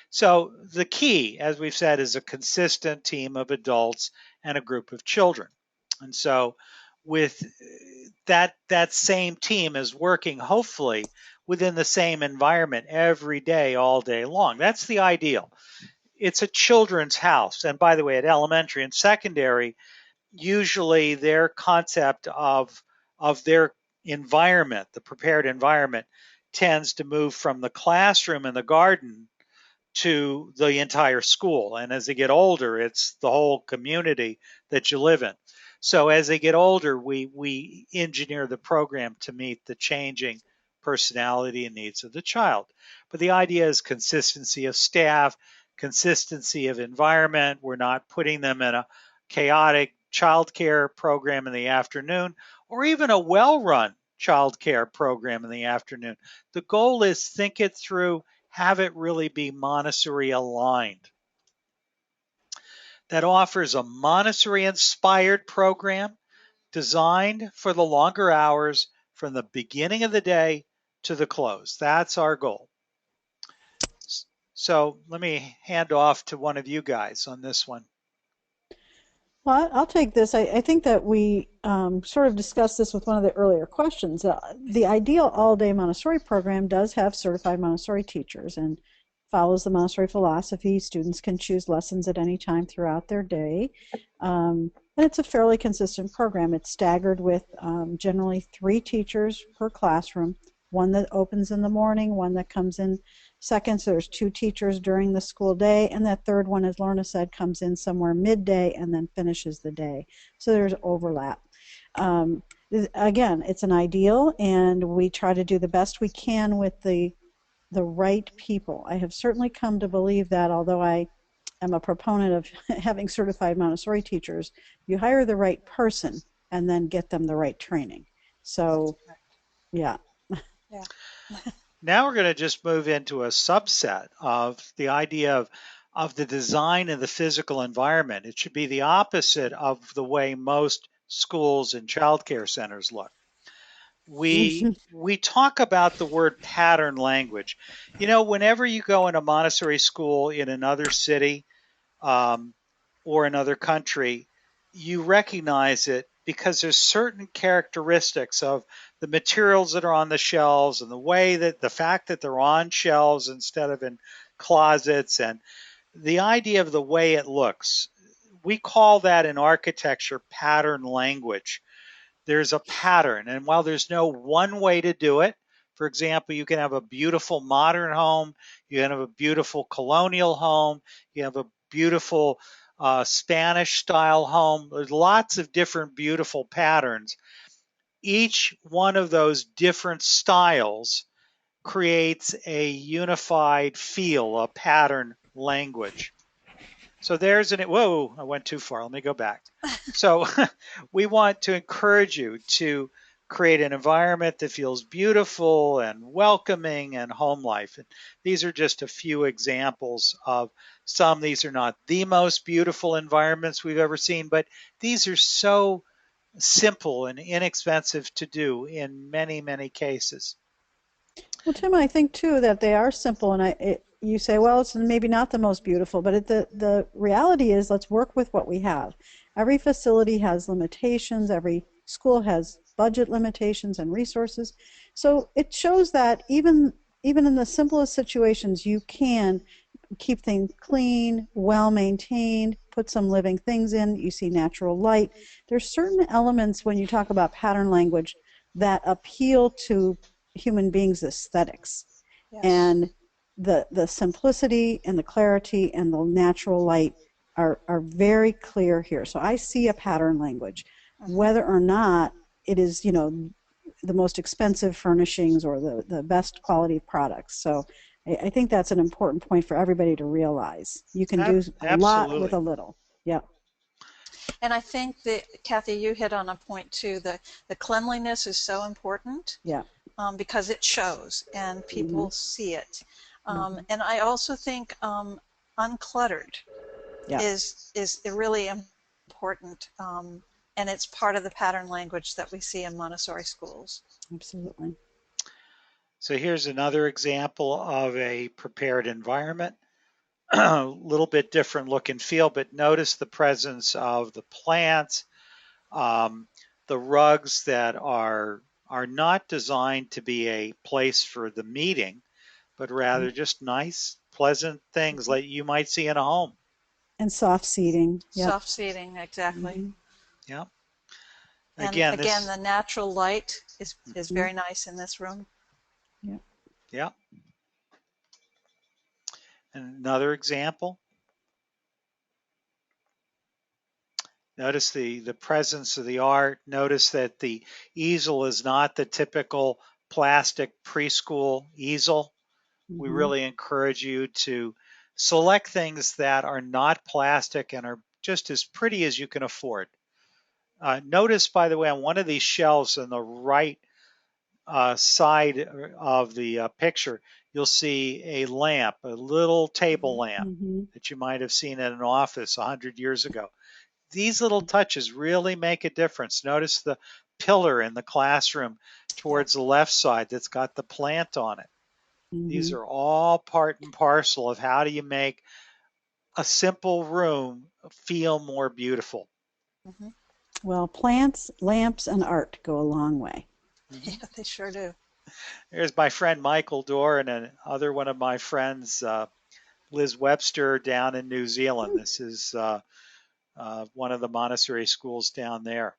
So the key, as we've said, is a consistent team of adults and a group of children. And so with that same team is working hopefully within the same environment every day, all day long. That's the ideal. It's a children's house. And by the way, at elementary and secondary, usually their concept of their environment, the prepared environment, tends to move from the classroom and the garden to the entire school. And as they get older, it's the whole community that you live in. So as they get older, we engineer the program to meet the changing personality and needs of the child. But the idea is consistency of staff, consistency of environment. We're not putting them in a chaotic childcare program in the afternoon or even a well-run childcare program in the afternoon. The goal is think it through, have it really be Montessori aligned. That offers a Montessori inspired program designed for the longer hours from the beginning of the day to the close. That's our goal. So let me hand off to one of you guys on this one. Well, I'll take this. I think that we sort of discussed this with one of the earlier questions. The ideal all-day Montessori program does have certified Montessori teachers and follows the Montessori philosophy. Students can choose lessons at any time throughout their day. And it's a fairly consistent program. It's staggered with generally 3 teachers per classroom, one that opens in the morning, one that comes in second, so there's 2 teachers during the school day, and that third one, as Lorna said, comes in somewhere midday and then finishes the day. So there's overlap. Again, it's an ideal, and we try to do the best we can with the right people. I have certainly come to believe that, although I am a proponent of having certified Montessori teachers. You hire the right person and then get them the right training. So, yeah. Yeah. Now we're going to just move into a subset of the idea of the design of the physical environment. It should be the opposite of the way most schools and childcare centers look. We talk about the word pattern language. You know, whenever you go in a Montessori school in another city, um, or another country, you recognize it because there's certain characteristics of the materials that are on the shelves and the way that the fact that they're on shelves instead of in closets, and the idea of the way it looks. We call that in architecture pattern language. There's a pattern, and while there's no one way to do it, for example, you can have a beautiful modern home, you can have a beautiful colonial home, you have a beautiful Spanish style home. There's lots of different beautiful patterns. Each one of those different styles creates a unified feel, a pattern language. So there's whoa, I went too far. Let me go back. So we want to encourage you to create an environment that feels beautiful and welcoming and home life. And these are just a few examples of some. These are not the most beautiful environments we've ever seen, but these are so simple and inexpensive to do in many, many cases. Well, Tim, I think too that they are simple, and you say, well, it's maybe not the most beautiful, but the reality is, let's work with what we have. Every facility has limitations. Every school has budget limitations and resources. So it shows that even in the simplest situations, you can keep things clean, well maintained, put some living things in. You see natural light. There's certain elements when you talk about pattern language that appeal to human beings' aesthetics. Yes. And the simplicity and the clarity and the natural light are very clear here. So I see a pattern language, whether or not it is, the most expensive furnishings or the best quality products. So I think that's an important point for everybody to realize. You can do a lot with a little. Yeah. And I think that, Kathy, you hit on a point too. The cleanliness is so important. Yeah. Because it shows and people see it. And I also think uncluttered is really important. And it's part of the pattern language that we see in Montessori schools. Absolutely. So here's another example of a prepared environment. A little bit different look and feel, but notice the presence of the plants, the rugs that are not designed to be a place for the meeting, but rather just nice, pleasant things like you might see in a home. And soft seating. Yep. Soft seating, exactly. Yeah. And again, the natural light is very nice in this room. Yeah. Yeah. Another example. Notice the presence of the art. Notice that the easel is not the typical plastic preschool easel. We really encourage you to select things that are not plastic and are just as pretty as you can afford. Notice, by the way, on one of these shelves on the right side of the picture, you'll see a lamp, a little table lamp that you might have seen in an office 100 years ago. These little touches really make a difference. Notice the pillar in the classroom towards the left side that's got the plant on it. These are all part and parcel of how do you make a simple room feel more beautiful. Well, plants, lamps, and art go a long way. Yeah, they sure do. There's my friend Michael Dorr and another one of my friends, Liz Webster, down in New Zealand. This is one of the Montessori schools down there.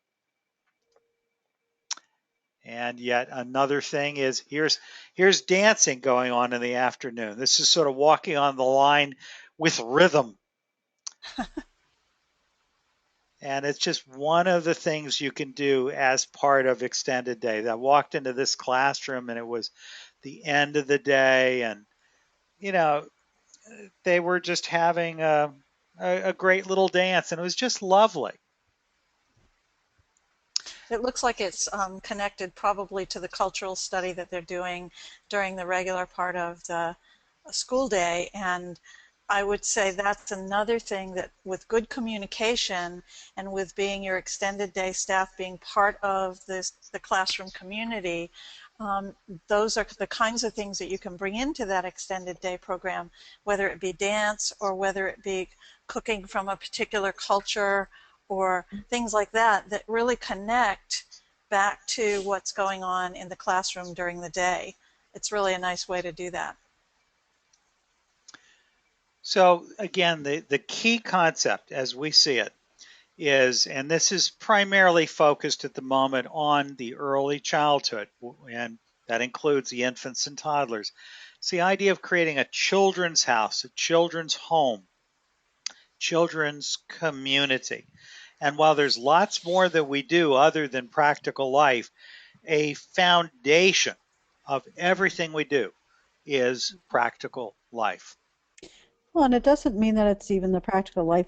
And yet another thing is here's dancing going on in the afternoon. This is sort of walking on the line with rhythm. And it's just one of the things you can do as part of extended day. I walked into this classroom and it was the end of the day, and they were just having a great little dance, and it was just lovely. It looks like it's connected probably to the cultural study that they're doing during the regular part of the school day. And I would say that's another thing that with good communication and with being your extended day staff being part of the classroom community, those are the kinds of things that you can bring into that extended day program, whether it be dance or whether it be cooking from a particular culture or things like that, that really connect back to what's going on in the classroom during the day. It's really a nice way to do that. So again, the key concept as we see it is, and this is primarily focused at the moment on the early childhood, and that includes the infants and toddlers. It's the idea of creating a children's house, a children's home, children's community. And while there's lots more that we do other than practical life, a foundation of everything we do is practical life. Well, and it doesn't mean that it's even the practical life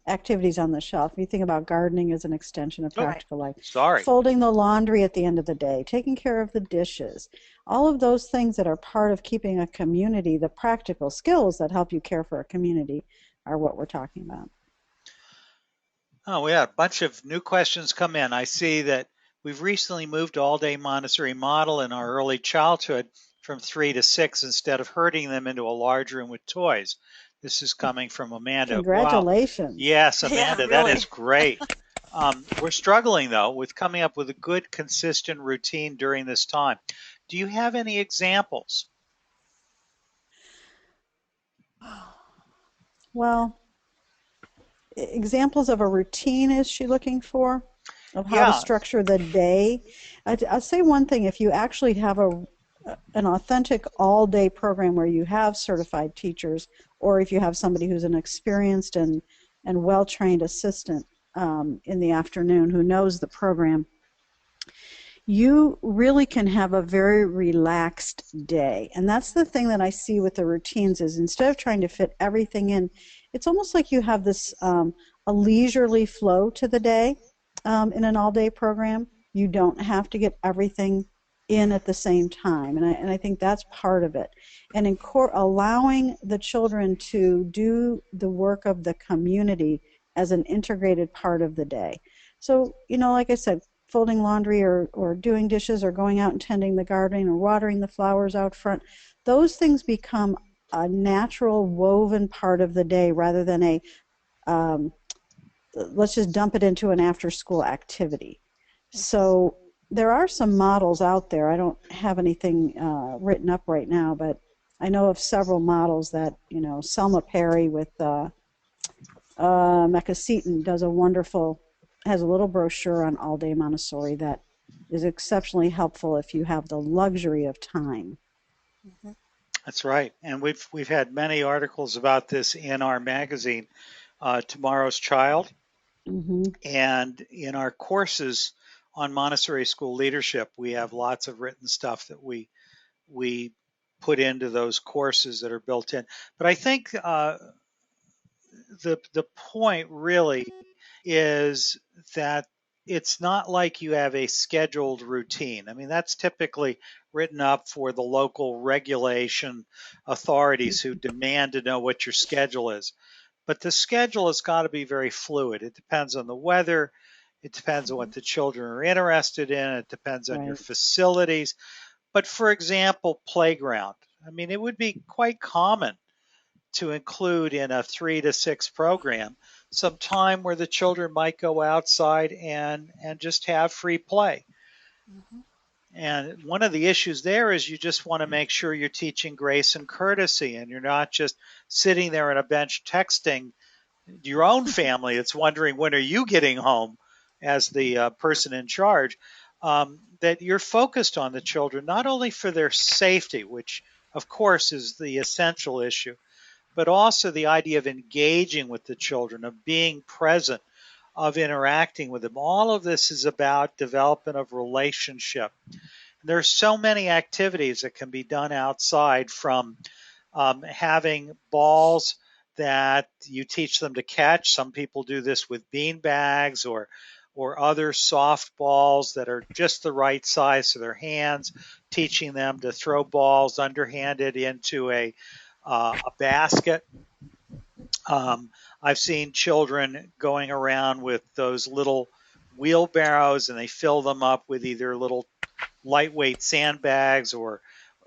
activities on the shelf. You think about gardening as an extension of Oh, Right. practical life, sorry. folding the laundry at the end of the day, taking care of the dishes, all of those things that are part of keeping a community, the practical skills that help you care for a community are what we're talking about. Oh, we had a bunch of new questions come in. I see that we've recently moved to all-day Montessori model in our early childhood from 3 to 6 instead of herding them into a large room with toys. This is coming from Amanda. Wow. Congratulations. Yes, Yeah, Amanda, that is really. great. We're struggling, though, with coming up with a good, consistent routine during this time. Do you have any examples? Well, examples of a routine is she looking for of how to Yeah. structure the day? I'll say one thing: if you actually have an authentic all-day program where you have certified teachers, or if you have somebody who's an experienced and well-trained assistant in the afternoon who knows the program, you really can have a very relaxed day. And that's the thing that I see with the routines is instead of trying to fit everything in, it's almost like you have this a leisurely flow to the day in an all-day program. You don't have to get everything in at the same time. And I think that's part of it. And allowing the children to do the work of the community as an integrated part of the day. So, like I said, folding laundry or doing dishes or going out and tending the garden or watering the flowers out front, those things become a natural woven part of the day rather than um, let's just dump it into an after school activity. So there are some models out there. I don't have anything written up right now, but I know of several models that, Selma Perry with Mecca Seaton has a little brochure on All Day Montessori that is exceptionally helpful if you have the luxury of time. Mm-hmm. That's right. And we've had many articles about this in our magazine, Tomorrow's Child. Mm-hmm. And in our courses on Montessori school leadership, we have lots of written stuff that we put into those courses that are built in. But I think the point really is that it's not like you have a scheduled routine. I mean, that's typically written up for the local regulation authorities who demand to know what your schedule is. But the schedule has got to be very fluid. It depends on the weather. It depends on what the children are interested in. It depends on your Right. facilities. But for example, playground. I mean, it would be quite common to include in a 3 to 6 program some time where the children might go outside and just have free play. Mm-hmm. And one of the issues there is you just want to make sure you're teaching grace and courtesy and you're not just sitting there on a bench texting your own family. It's wondering when are you getting home as the person in charge. That you're focused on the children, not only for their safety, which of course is the essential issue, but also the idea of engaging with the children, of being present, of interacting with them. All of this is about development of relationship. There's so many activities that can be done outside, from having balls that you teach them to catch. Some people do this with bean bags or other soft balls that are just the right size for their hands, teaching them to throw balls underhanded into a basket. I've seen children going around with those little wheelbarrows and they fill them up with either little lightweight sandbags or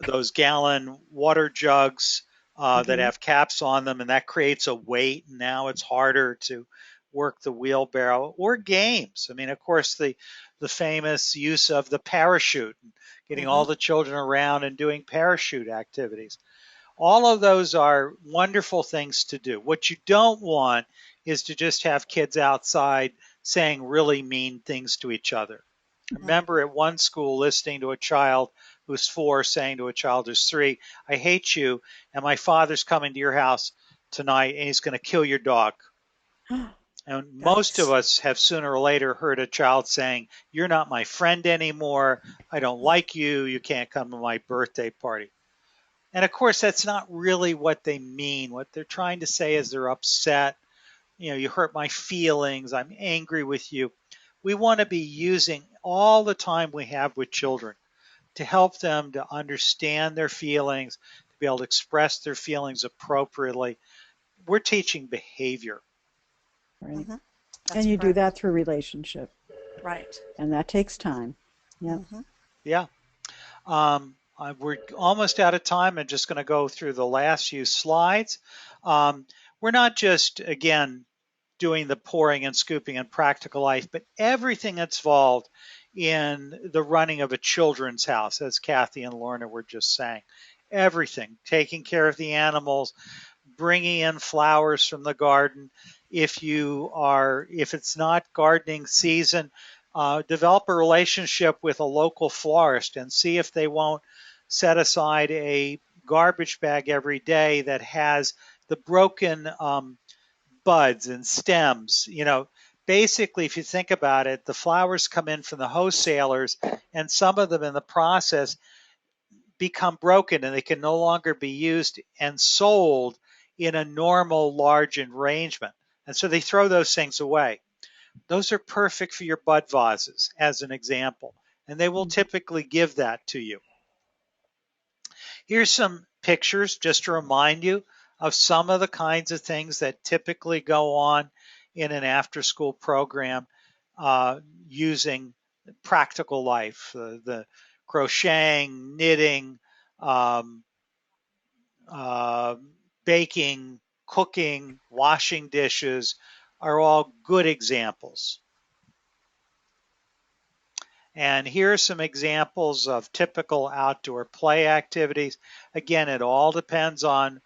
those gallon water jugs that Mm-hmm. have caps on them, and that creates a weight. And now it's harder to work the wheelbarrow or games. I mean, of course, the famous use of the parachute, getting Mm-hmm. all the children around and doing parachute activities. All of those are wonderful things to do. What you don't want is to just have kids outside saying really mean things to each other. I remember at one school listening to a child who's 4 saying to a child who's 3, I hate you, and my father's coming to your house tonight and he's going to kill your dog. And most of Yikes. us have sooner or later heard a child saying, you're not my friend anymore. I don't like you. You can't come to my birthday party. And of course, that's not really what they mean. What they're trying to say is they're upset. You hurt my feelings. I'm angry with you. We want to be using all the time we have with children to help them to understand their feelings, to be able to express their feelings appropriately. We're teaching behavior. Right. Mm-hmm. That's And you do correct. that through relationship, Right. and that takes time. Yep. Mm-hmm. Yeah. We're almost out of time. I'm just going to go through the last few slides. Um, we're not just, again, doing the pouring and scooping in practical life, but everything that's involved in the running of a children's house, as Kathy and Lorna were just saying. Everything, taking care of the animals, bringing in flowers from the garden. If it's not gardening season, develop a relationship with a local florist and see if they won't set aside a garbage bag every day that has the broken buds and stems. Basically, if you think about it, the flowers come in from the wholesalers, and some of them in the process become broken and they can no longer be used and sold in a normal large arrangement. And so they throw those things away. Those are perfect for your bud vases, as an example, and they will Mhm. typically give that to you. Here's some pictures just to remind you of some of the kinds of things that typically go on in an after school program using practical life, the crocheting, knitting, um, uh, baking, cooking, washing dishes are all good examples. And here are some examples of typical outdoor play activities. Again, it all depends on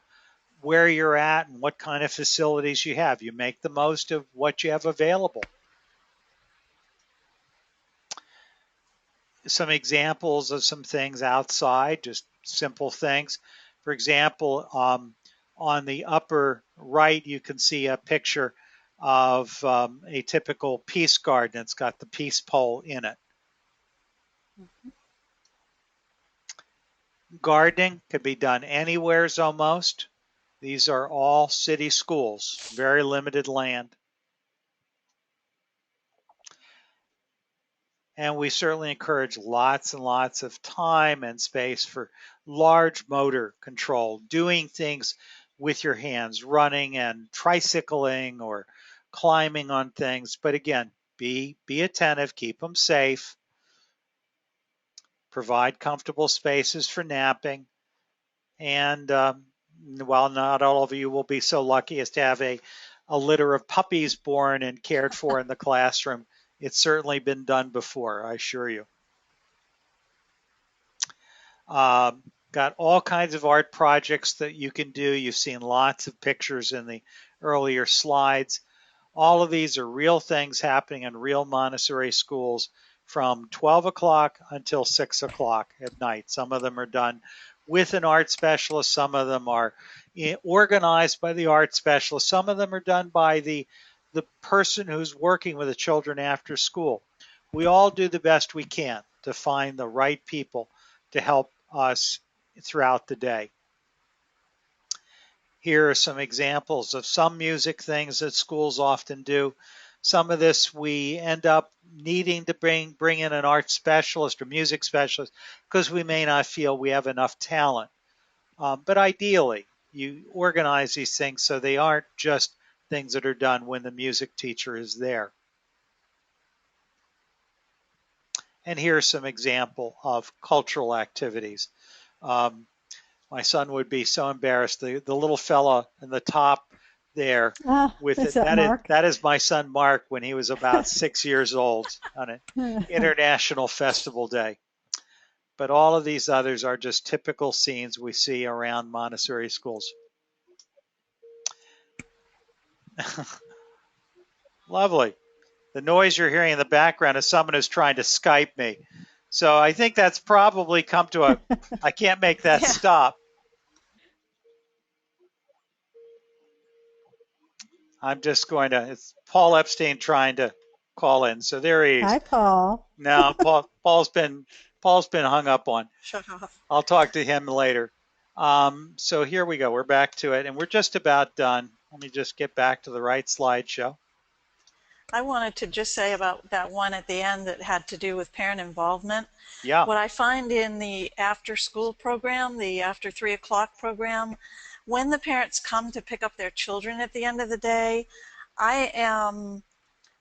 where you're at and what kind of facilities you have. You make the most of what you have available. Some examples of some things outside, just simple things. For example, on the upper right, you can see a picture of a typical peace garden. It's got the peace pole in it. Gardening could be done anywheres almost. These are all city schools, very limited land. And we certainly encourage lots and lots of time and space for large motor control, doing things with your hands, running and tricycling or climbing on things. But again, be attentive, keep them safe, provide comfortable spaces for napping. And while not all of you will be so lucky as to have a litter of puppies born and cared for in the classroom, it's certainly been done before, I assure you. Got all kinds of art projects that you can do. You've seen lots of pictures in the earlier slides. All of these are real things happening in real Montessori schools from 12 o'clock until 6 o'clock at night. Some of them are done with an art specialist. Some of them are organized by the art specialist. Some of them are done by the person who's working with the children after school. We all do the best we can to find the right people to help us throughout the day. Here are some examples of some music things that schools often do. Some of this we end up needing to bring in an art specialist or music specialist because we may not feel we have enough talent. But ideally, you organize these things so they aren't just things that are done when the music teacher is there. And here's some example of cultural activities. Um, my son would be so embarrassed. The little fella in the top there Ah, with is it, that Mark? that is my son Mark when he was about 6 years old on an International Festival Day. But all of these others are just typical scenes we see around Montessori schools. Lovely. The noise you're hearing in the background is someone who's trying to Skype me. So I think that's probably come to a, I can't make that Yeah. stop. I'm just going to, it's Paul Epstein trying to call in. So there he is. Hi, Paul. No, Paul's been hung up on. Shut off. I'll talk to him later. So here we go. We're back to it and we're just about done. Let me just get back to the right slideshow. I wanted to just say about that one at the end that had to do with parent involvement. Yeah. What I find in the after school program, the after 3 o'clock program, when the parents come to pick up their children at the end of the day, I am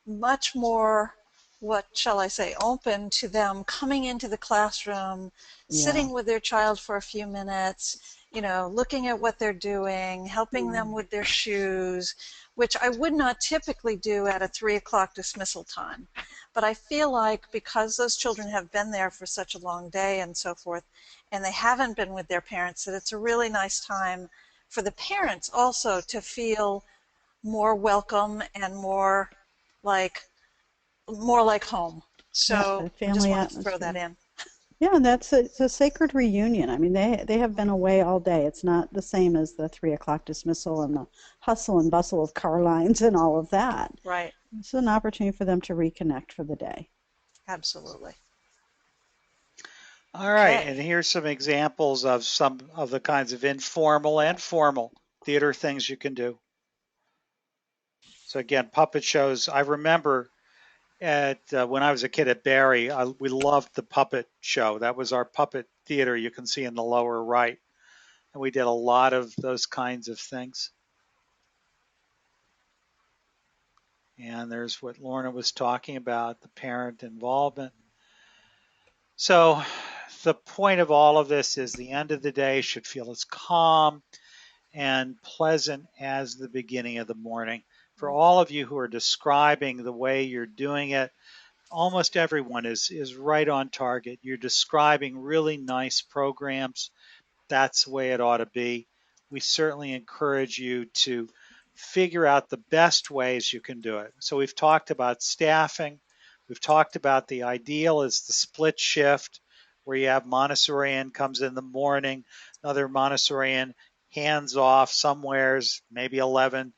much more, what shall I say, open to them coming into the classroom, Yeah. sitting with their child for a few minutes, looking at what they're doing, helping them with their shoes, which I would not typically do at a 3 o'clock dismissal time. But I feel like because those children have been there for such a long day and so forth, and they haven't been with their parents, that it's a really nice time for the parents also to feel more welcome and like more like home. Yeah, So the I just family wanted to throw that atmosphere. in. Yeah, and that's it's a sacred reunion. I mean, they have been away all day. It's not the same as the 3 o'clock dismissal and the hustle and bustle of car lines and all of that. Right. It's an opportunity for them to reconnect for the day. Absolutely. All right. Okay. And here's some examples of some of the kinds of informal and formal theater things you can do. So again, puppet shows. I remember at when I was a kid at Barry, we loved the puppet show. That was our puppet theater you can see in the lower right. And we did a lot of those kinds of things. And there's what Lorna was talking about, the parent involvement. So the point of all of this is the end of the day should feel as calm and pleasant as the beginning of the morning. For all of you who are describing the way you're doing it, almost everyone is right on target. You're describing really nice programs. That's the way it ought to be. We certainly encourage you to figure out the best ways you can do it. So we've talked about staffing. We've talked about the ideal is the split shift where you have Montessorian comes in the morning, another Montessorian hands off somewheres, maybe 11,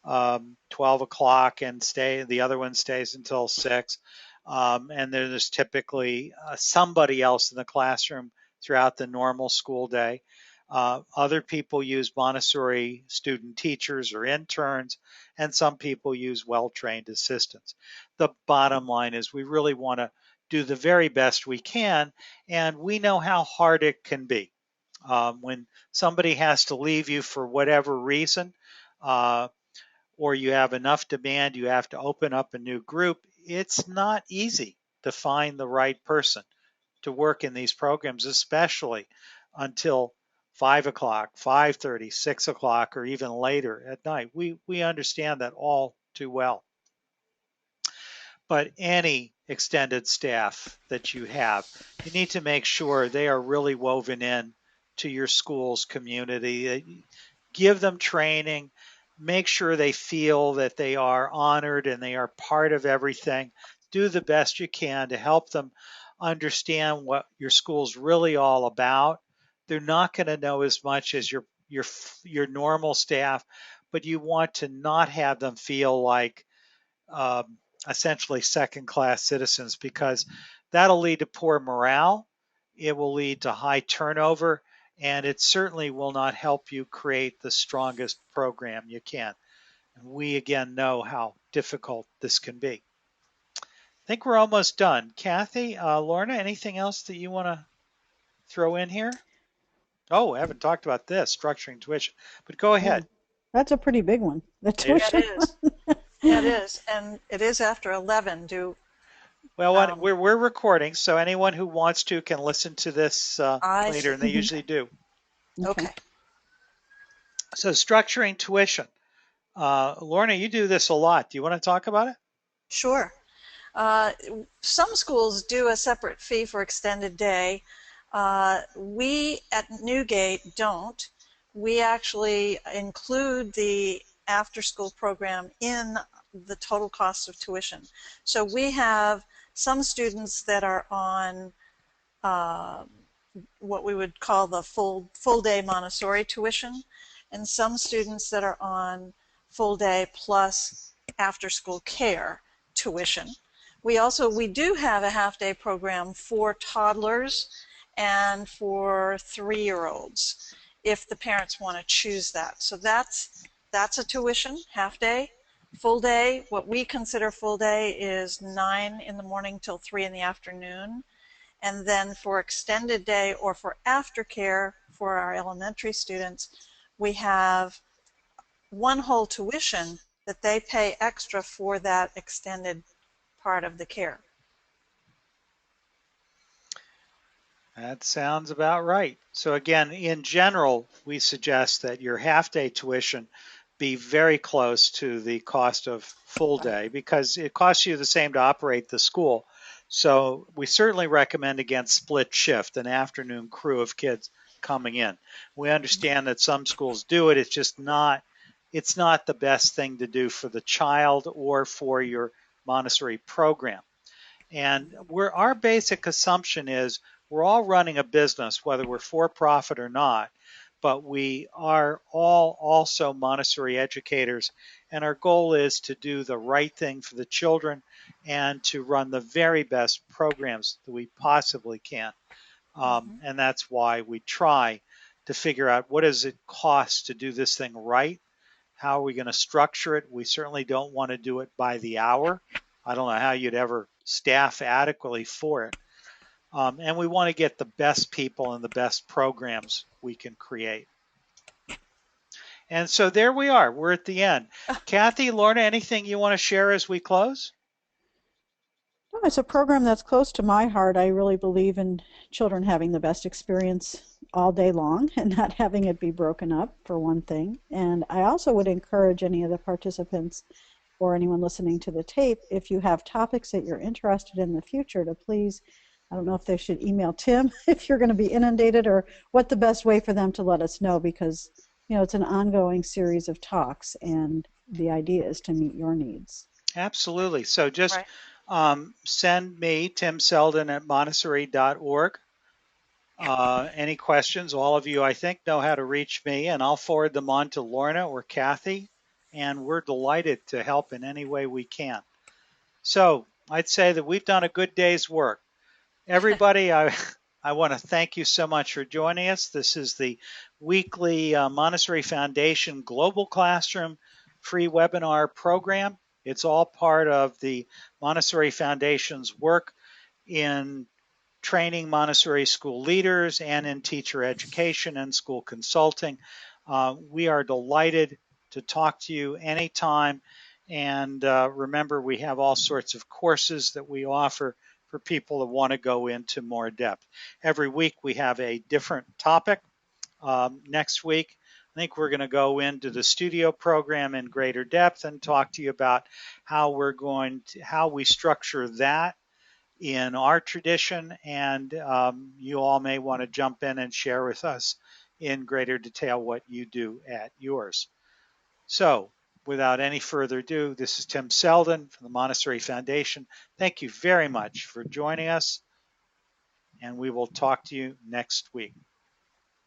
12 o'clock and the other one stays until 6. And then there's typically somebody else in the classroom throughout the normal school day. Other people use Montessori student teachers or interns, and some people use well-trained assistants. The bottom line is we really want to do the very best we can, and we know how hard it can be. When somebody has to leave you for whatever reason, or you have enough demand, you have to open up a new group, it's not easy to find the right person to work in these programs, especially until 5 o'clock, 5:30, 6 o'clock, or even later at night. We understand that all too well. But any extended staff that you have, you need to make sure they are really woven in to your school's community. Give them training, make sure they feel that they are honored and they are part of everything. Do the best you can to help them understand what your school's really all about. They're not going to know as much as your normal staff, but you want to not have them feel like um, essentially second class citizens because that'll lead to poor morale. It will lead to high turnover and it certainly will not help you create the strongest program you can. And we again know how difficult this can be. I think we're almost done. Kathy, Lorna, anything else that you want to throw in here? Oh, I haven't talked about this, structuring tuition, but go ahead. Oh, that's a pretty big one. The It, It tuition is. one. It is, and it is after 11. well, Um, we're recording, so anyone who wants to can listen to this I later, see. and they usually do. Okay. Okay, So structuring tuition. Lorna, you do this a lot. Do you want to talk about it? sure. Uh, some schools do a separate fee for extended day. We at Newgate don't. We actually include the after school program in the total cost of tuition. So we have some students that are on uh, what we would call the full day Montessori tuition, and some students that are on full day plus after school care tuition. We do have a half day program for toddlers and for 3-year-olds if the parents want to choose that. So that's a tuition, half day. Full day, what we consider full day, is 9 in the morning till 3 in the afternoon. And then for extended day or for aftercare for our elementary students, we have one whole tuition that they pay extra for that extended part of the care. That sounds about right. So again, in general, we suggest that your half-day tuition be very close to the cost of full Right. day because it costs you the same to operate the school. So we certainly recommend against split shift, an afternoon crew of kids coming in. We understand that some schools do it. It's not the best thing to do for the child or for your Montessori program. And our basic assumption is we're all running a business, whether we're for profit or not, but we are all also Montessori educators. And our goal is to do the right thing for the children and to run the very best programs that we possibly can. And that's why we try to figure out what does it cost to do this thing right? How are we going to structure it? We certainly don't want to do it by the hour. I don't know how you'd ever staff adequately for it. And we want to get the best people and the best programs we can create. And so there we are. We're at the end. Kathy, Lorna, anything you want to share as we close? No, it's a program that's close to my heart. I really believe in children having the best experience all day long and not having it be broken up, for one thing. And I also would encourage any of the participants or anyone listening to the tape, if you have topics that you're interested in the future, to please, I don't know if they should email Tim if you're going to be inundated, or what the best way for them to let us know, because it's an ongoing series of talks and the idea is to meet your needs. Absolutely. So just Right. send me, Tim Selden at Montessori.org. Any questions? All of you, I think, know how to reach me, and I'll forward them on to Lorna or Kathy, and we're delighted to help in any way we can. So I'd say that we've done a good day's work. Everybody, I want to thank you so much for joining us. This is the weekly Montessori Foundation Global Classroom free webinar program. It's all part of the Montessori Foundation's work in training Montessori school leaders and in teacher education and school consulting. We are delighted to talk to you anytime. And remember, we have all sorts of courses that we offer for people that want to go into more depth. Every week we have a different topic. Next week, I think we're going to go into the studio program in greater depth and talk to you about how we structure that in our tradition, and you all may want to jump in and share with us in greater detail what you do at yours. So without any further ado, this is Tim Selden from the Montessori Foundation. Thank you very much for joining us, and we will talk to you next week.